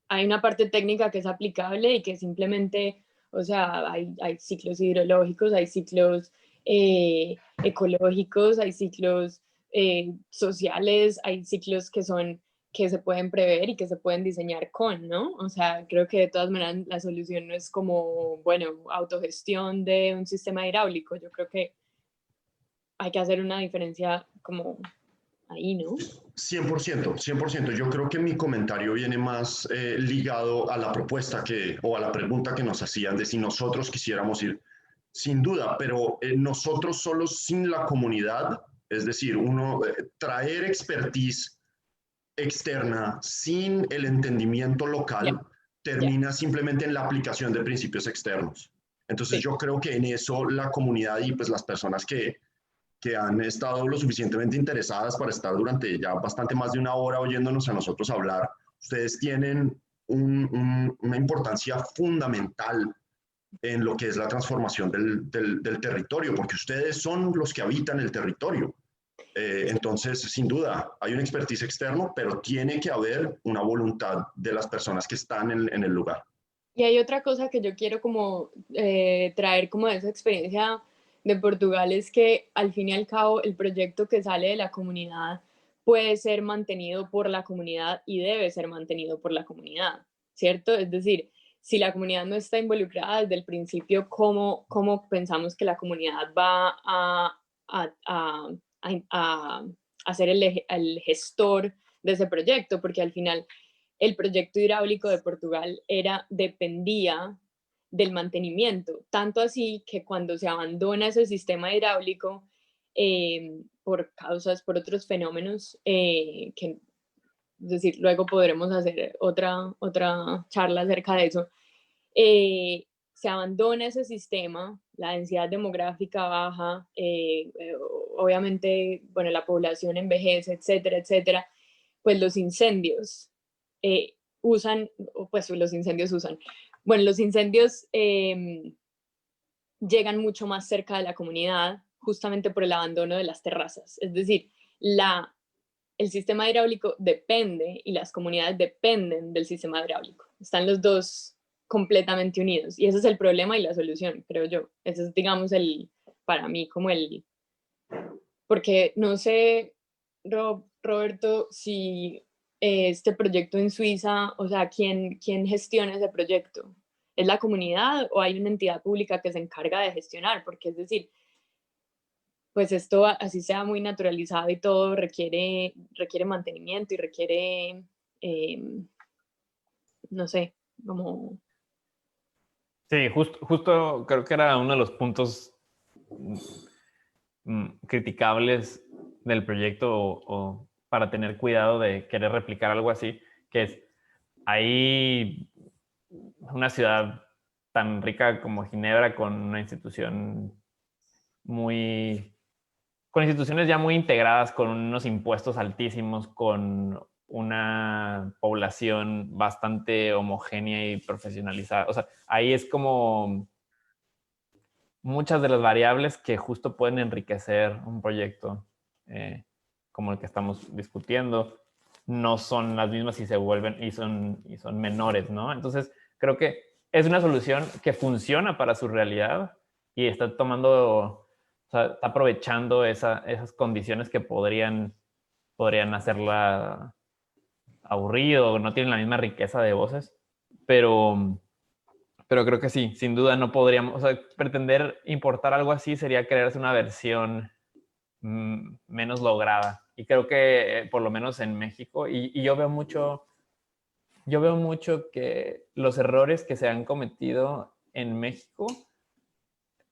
hay una parte técnica que es aplicable y que simplemente, o sea, hay ciclos hidrológicos, hay ciclos ecológicos, hay ciclos sociales, hay ciclos que se pueden prever y que se pueden diseñar con, ¿no? O sea, creo que de todas maneras la solución no es como, bueno, autogestión de un sistema hidráulico. Yo creo que hay que hacer una diferencia como ahí, ¿no? 100%, 100%. Yo creo que mi comentario viene más ligado a la propuesta o a la pregunta que nos hacían de si nosotros quisiéramos ir, sin duda, pero nosotros solos sin la comunidad, es decir, traer expertise externa sin el entendimiento Ya, local ya, termina simplemente en la aplicación de principios externos. Entonces sí. yo creo que en eso la comunidad y pues las personas que han estado lo suficientemente interesadas para estar durante ya bastante más de una hora oyéndonos a nosotros hablar, ustedes tienen una importancia fundamental en lo que es la transformación del territorio, porque ustedes son los que habitan el territorio. Entonces, sin duda, hay un expertise externo, pero tiene que haber una voluntad de las personas que están en el lugar. Y hay otra cosa que yo quiero como traer como de esa experiencia de Portugal, es que al fin y al cabo el proyecto que sale de la comunidad puede ser mantenido por la comunidad y debe ser mantenido por la comunidad, ¿cierto? Es decir, si la comunidad no está involucrada desde el principio, ¿cómo pensamos que la comunidad va a ser el gestor de ese proyecto? Porque al final el proyecto hidráulico de Portugal dependía del mantenimiento, tanto así que cuando se abandona ese sistema hidráulico por otros fenómenos, es decir, luego podremos hacer otra charla acerca de eso, se abandona ese sistema, la densidad demográfica baja, obviamente, bueno, la población envejece, etcétera, etcétera, pues los incendios bueno, los incendios llegan mucho más cerca de la comunidad justamente por el abandono de las terrazas. Es decir, el sistema hidráulico depende y las comunidades dependen del sistema hidráulico. Están los dos completamente unidos y ese es el problema y la solución, creo yo. Ese es, digamos, para mí como porque no sé, Roberto, si este proyecto en Suiza, o sea, ¿quién gestiona ese proyecto? ¿Es la comunidad o hay una entidad pública que se encarga de gestionar? Porque es decir, pues esto así sea muy naturalizado y todo requiere mantenimiento y requiere, no sé, como... Sí, justo creo que era uno de los puntos criticables del proyecto o para tener cuidado de querer replicar algo así, que es, hay una ciudad tan rica como Ginebra con una institución con instituciones ya muy integradas, con unos impuestos altísimos, con una población bastante homogénea y profesionalizada. O sea, ahí es como muchas de las variables que justo pueden enriquecer un proyecto como el que estamos discutiendo no son las mismas y se vuelven y son menores, ¿no? Entonces, creo que es una solución que funciona para su realidad y está tomando, o sea, está aprovechando esas condiciones que podrían hacerla aburrido, no tienen la misma riqueza de voces, pero creo que sí, sin duda no podríamos, o sea, pretender importar algo así sería crearse una versión menos lograda. Y creo que por lo menos en México, y yo veo mucho que los errores que se han cometido en México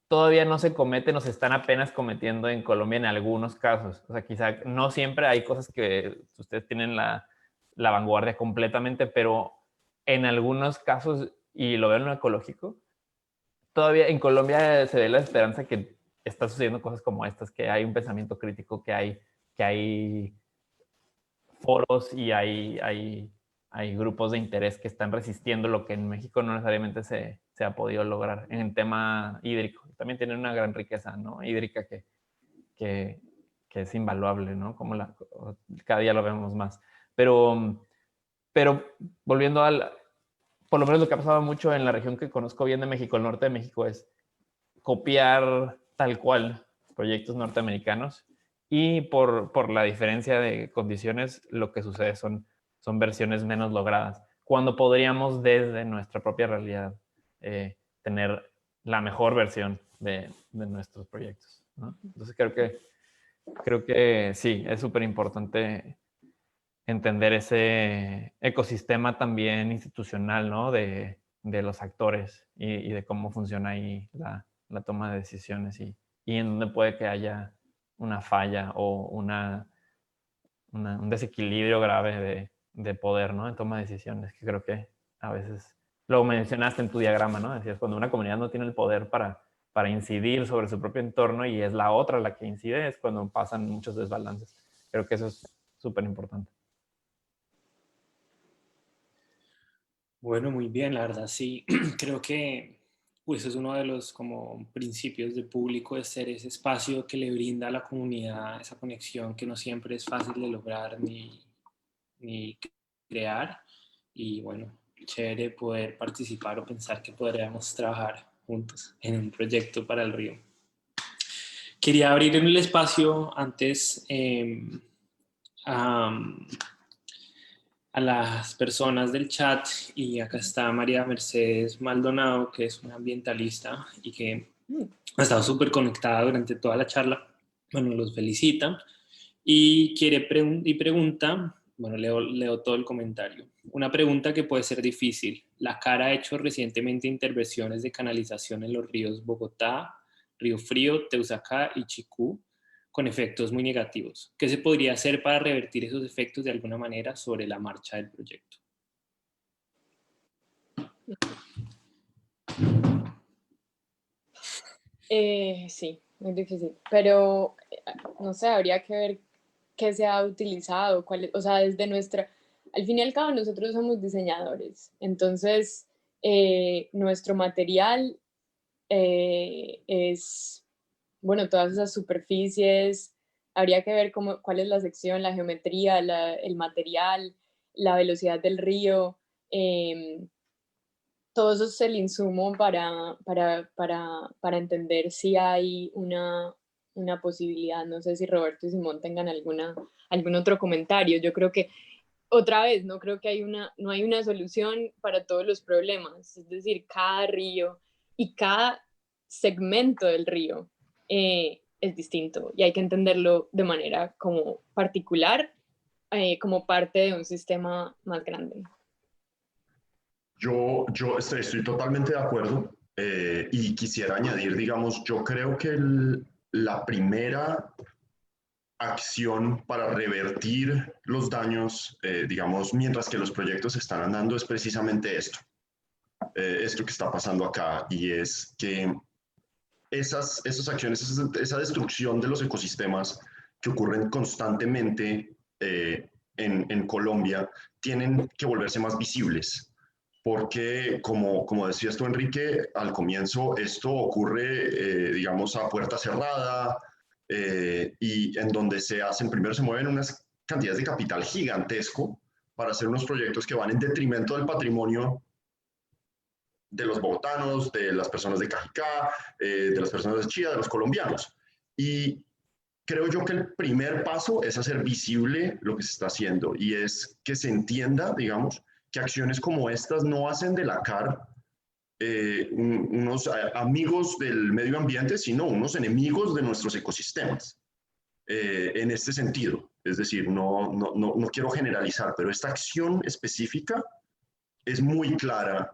todavía no se cometen o se están apenas cometiendo en Colombia en algunos casos. O sea, quizá no siempre hay cosas que ustedes tienen la vanguardia completamente, pero en algunos casos, y lo veo en lo ecológico, todavía en Colombia se ve la esperanza que está sucediendo cosas como estas, que hay un pensamiento crítico, que hay foros y hay grupos de interés que están resistiendo lo que en México no necesariamente se ha podido lograr en el tema hídrico. También tienen una gran riqueza, ¿no?, hídrica que es invaluable, ¿no? Como cada día lo vemos más. Pero volviendo por lo menos lo que ha pasado mucho en la región que conozco bien de México, el norte de México, es copiar tal cual proyectos norteamericanos y por la diferencia de condiciones lo que sucede son versiones menos logradas, cuando podríamos desde nuestra propia realidad tener la mejor versión de nuestros proyectos, ¿no? Entonces creo que sí, es súper importante entender ese ecosistema también institucional, ¿no?, de los actores y de cómo funciona ahí la toma de decisiones y en dónde puede que haya una falla o un desequilibrio grave de poder, ¿no?, en toma de decisiones, que creo que a veces lo mencionaste en tu diagrama, ¿no? Decías, cuando una comunidad no tiene el poder para incidir sobre su propio entorno y es la otra la que incide, es cuando pasan muchos desbalances. Creo que eso es súper importante. Bueno, muy bien, la verdad sí. Creo que eso es uno de los como principios de público, de ser ese espacio que le brinda a la comunidad esa conexión que no siempre es fácil de lograr ni crear. Y bueno, chévere poder participar o pensar que podríamos trabajar juntos en un proyecto para el río. Quería abrir el espacio antes a las personas del chat, y acá está María Mercedes Maldonado, que es una ambientalista y que ha estado súper conectada durante toda la charla. Bueno, los felicita y pregunta, bueno, leo todo el comentario. Una pregunta que puede ser difícil. La CAR ha hecho recientemente intervenciones de canalización en los ríos Bogotá, Río Frío, Teusacá y Chicú, con efectos muy negativos. ¿Qué se podría hacer para revertir esos efectos de alguna manera sobre la marcha del proyecto? Sí, muy difícil, pero no sé, habría que ver qué se ha utilizado, o sea, desde al fin y al cabo nosotros somos diseñadores, entonces nuestro material es, bueno, todas esas superficies, habría que ver cuál es la sección, la geometría, el material, la velocidad del río, em, todo eso es el insumo para entender si hay una posibilidad. No sé si Roberto y Simón tengan algún otro comentario. Yo creo que, otra vez, no creo que no hay una solución para todos los problemas. Es decir, cada río y cada segmento del río es distinto y hay que entenderlo de manera como particular, como parte de un sistema más grande. Yo estoy totalmente de acuerdo y quisiera añadir, digamos, yo creo que la primera acción para revertir los daños, digamos, mientras que los proyectos están andando, es precisamente esto que está pasando acá, y es que esas acciones, esa destrucción de los ecosistemas que ocurren constantemente en Colombia, tienen que volverse más visibles. Porque, como decías tú, Enrique, al comienzo esto ocurre, digamos, a puerta cerrada y en donde primero se mueven unas cantidades de capital gigantesco para hacer unos proyectos que van en detrimento del patrimonio de los bogotanos, de las personas de Cajicá, de las personas de Chía, de los colombianos. Y creo yo que el primer paso es hacer visible lo que se está haciendo y es que se entienda, digamos, que acciones como estas no hacen de la CAR unos amigos del medio ambiente, sino unos enemigos de nuestros ecosistemas. En este sentido, es decir, no quiero generalizar, pero esta acción específica es muy clara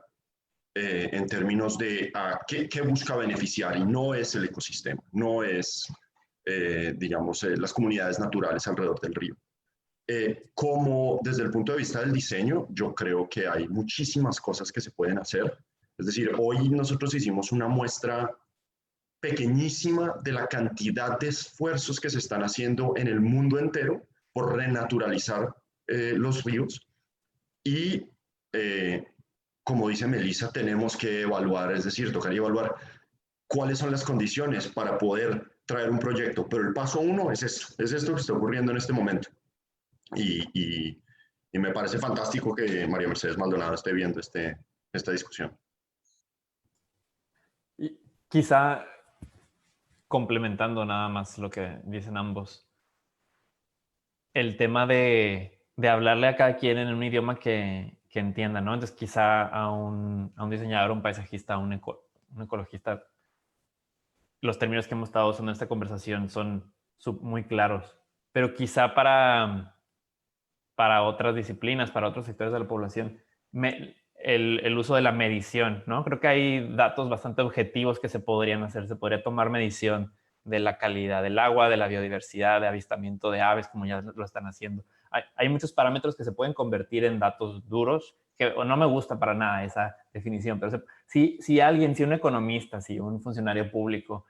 en términos de qué busca beneficiar, y no es el ecosistema, no es, digamos, las comunidades naturales alrededor del río. Como desde el punto de vista del diseño, yo creo que hay muchísimas cosas que se pueden hacer. Es decir, hoy nosotros hicimos una muestra pequeñísima de la cantidad de esfuerzos que se están haciendo en el mundo entero por renaturalizar los ríos. Y como dice Melissa, tenemos que evaluar, es decir, tocaría evaluar cuáles son las condiciones para poder traer un proyecto. Pero el paso uno es esto que está ocurriendo en este momento. Y me parece fantástico que María Mercedes Maldonado esté viendo esta discusión. Y quizá complementando nada más lo que dicen ambos, el tema de hablarle a cada quien en un idioma que entienda, ¿no? Entonces quizá a un diseñador, un paisajista, un ecologista, los términos que hemos estado usando en esta conversación son muy claros, pero quizá para otras disciplinas, para otros sectores de la población, el uso de la medición, ¿no? Creo que hay datos bastante objetivos que se podrían hacer. Se podría tomar medición de la calidad del agua, de la biodiversidad, de avistamiento de aves, como ya lo están haciendo. Hay muchos parámetros que se pueden convertir en datos duros, que no me gusta para nada esa definición, pero si alguien, si un economista, si un funcionario público,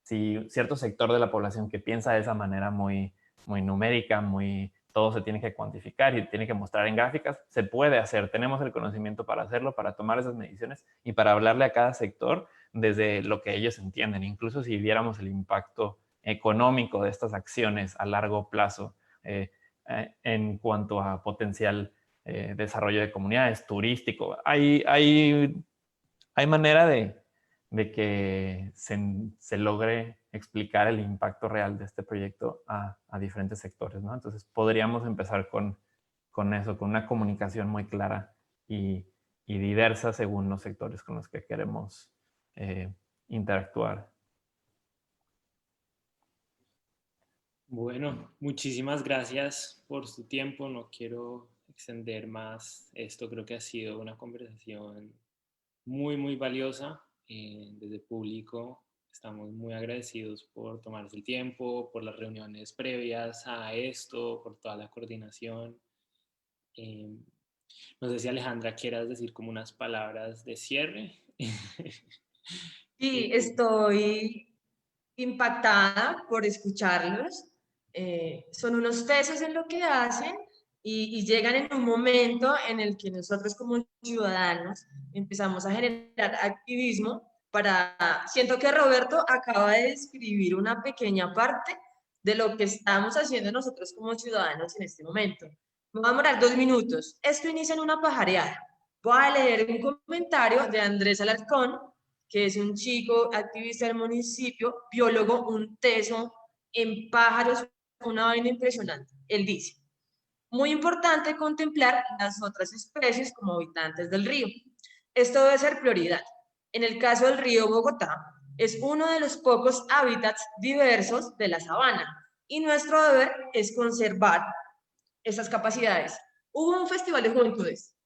si cierto sector de la población que piensa de esa manera muy numérica, todo se tiene que cuantificar y tiene que mostrar en gráficas, se puede hacer. Tenemos el conocimiento para hacerlo, para tomar esas mediciones y para hablarle a cada sector desde lo que ellos entienden. Incluso si viéramos el impacto económico de estas acciones a largo plazo en cuanto a potencial desarrollo de comunidades, turístico. Hay manera de que se logre explicar el impacto real de este proyecto a diferentes sectores, ¿no? Entonces podríamos empezar con eso, con una comunicación muy clara y diversa según los sectores con los que queremos interactuar. Bueno, muchísimas gracias por su tiempo. No quiero extender más esto. Creo que ha sido una conversación muy, muy valiosa. Desde Público estamos muy agradecidos por tomarse el tiempo, por las reuniones previas a esto, por toda la coordinación. No sé si Alejandra quieras decir como unas palabras de cierre. Sí, estoy impactada por escucharlos. Son unos tesos en lo que hacen y llegan en un momento en el que nosotros como ciudadanos empezamos a generar activismo para... Siento que Roberto acaba de describir una pequeña parte de lo que estamos haciendo nosotros como ciudadanos en este momento. Me voy a demorar 2 minutos. Esto inicia en una pajareada. Voy a leer un comentario de Andrés Alarcón, que es un chico activista del municipio, biólogo, un teso en pájaros, una vaina impresionante. Él dice, muy importante contemplar las otras especies como habitantes del río. Esto debe ser prioridad. En el caso del río Bogotá, es uno de los pocos hábitats diversos de la sabana y nuestro deber es conservar esas capacidades. Hubo un festival de juventudes,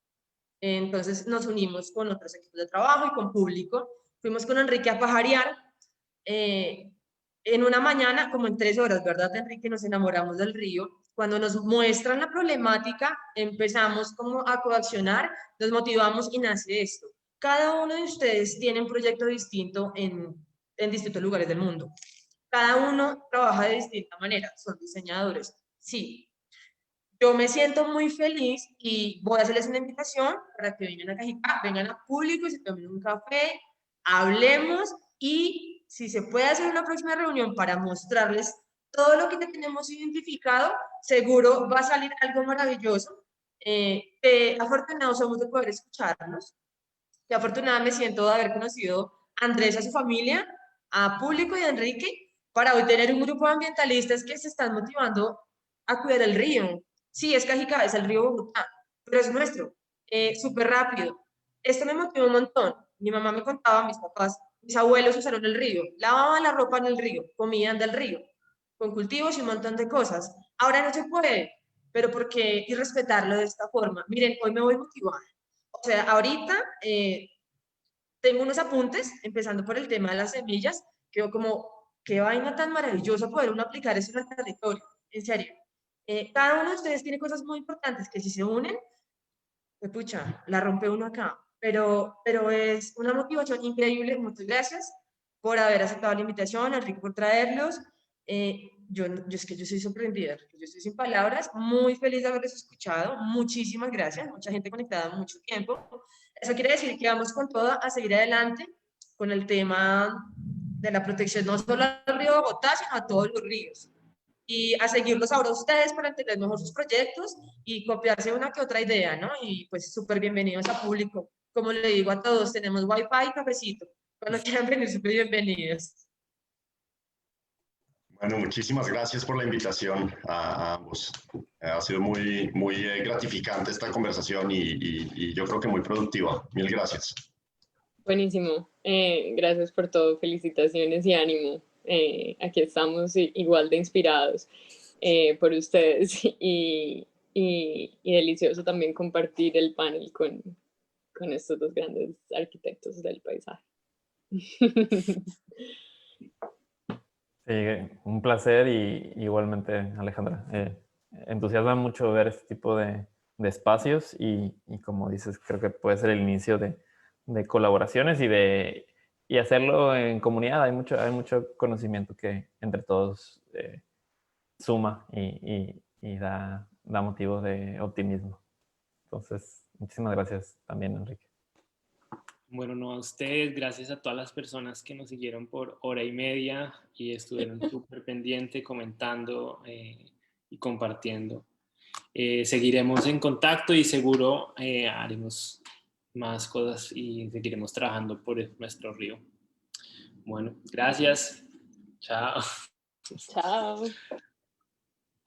entonces nos unimos con otros equipos de trabajo y con público. Fuimos con Enrique a pajarear. En una mañana, como en 3 horas, ¿verdad, Enrique? Nos enamoramos del río. Cuando nos muestran la problemática, empezamos como a coaccionar, nos motivamos y nace esto. Cada uno de ustedes tiene un proyecto distinto en distintos lugares del mundo. Cada uno trabaja de distinta manera, son diseñadores. Sí, yo me siento muy feliz y voy a hacerles una invitación para que vengan a Cajicá, vengan a público y se tomen un café, hablemos y si se puede hacer una próxima reunión para mostrarles todo lo que tenemos identificado, seguro va a salir algo maravilloso. Afortunados somos de poder escucharnos. Qué afortunada me siento de haber conocido a Andrés, a su familia, a público y a Enrique, para hoy tener un grupo de ambientalistas que se están motivando a cuidar el río. Sí, es Cajicá, es el río Bogotá, pero es nuestro, súper rápido. Esto me motivó un montón. Mi mamá me contaba, mis papás, mis abuelos usaron el río, lavaban la ropa en el río, comían del río, con cultivos y un montón de cosas. Ahora no se puede, pero ¿por qué irrespetarlo de esta forma? Miren, hoy me voy motivada. O sea, ahorita tengo unos apuntes, empezando por el tema de las semillas, que como, qué vaina tan maravillosa poder uno aplicar eso en el territorio, en serio. Cada uno de ustedes tiene cosas muy importantes que si se unen, pues pucha, la rompe uno acá. Pero es una motivación increíble. Muchas gracias por haber aceptado la invitación, Enrique, por traerlos. Es que yo soy sorprendida, yo estoy sin palabras, muy feliz de haberles escuchado. Muchísimas gracias, mucha gente conectada mucho tiempo. Eso quiere decir que vamos con todo a seguir adelante con el tema de la protección, no solo al río Bogotá, sino a todos los ríos y a seguirlos ahora ustedes para entender mejor sus proyectos y copiarse una que otra idea, ¿no? Y pues súper bienvenidos a público. Como le digo a todos, tenemos wifi y cafecito. Cuando quieran venir, súper bienvenidos. Bueno, muchísimas gracias por la invitación a ambos. Ha sido muy, muy gratificante esta conversación y yo creo que muy productiva. Mil gracias. Buenísimo. Gracias por todo. Felicitaciones y ánimo. Aquí estamos igual de inspirados por ustedes y delicioso también compartir el panel con estos dos grandes arquitectos del paisaje. Sí, un placer y igualmente, Alejandra. Entusiasma mucho ver este tipo de espacios y como dices, creo que puede ser el inicio de colaboraciones y hacerlo en comunidad. Hay mucho conocimiento que entre todos suma y da motivos de optimismo. Entonces, muchísimas gracias también, Enrique. Bueno, no a ustedes, gracias a todas las personas que nos siguieron por hora y media y estuvieron súper pendientes, comentando y compartiendo. Seguiremos en contacto y seguro haremos más cosas y seguiremos trabajando por nuestro río. Bueno, gracias. Chao. Chao.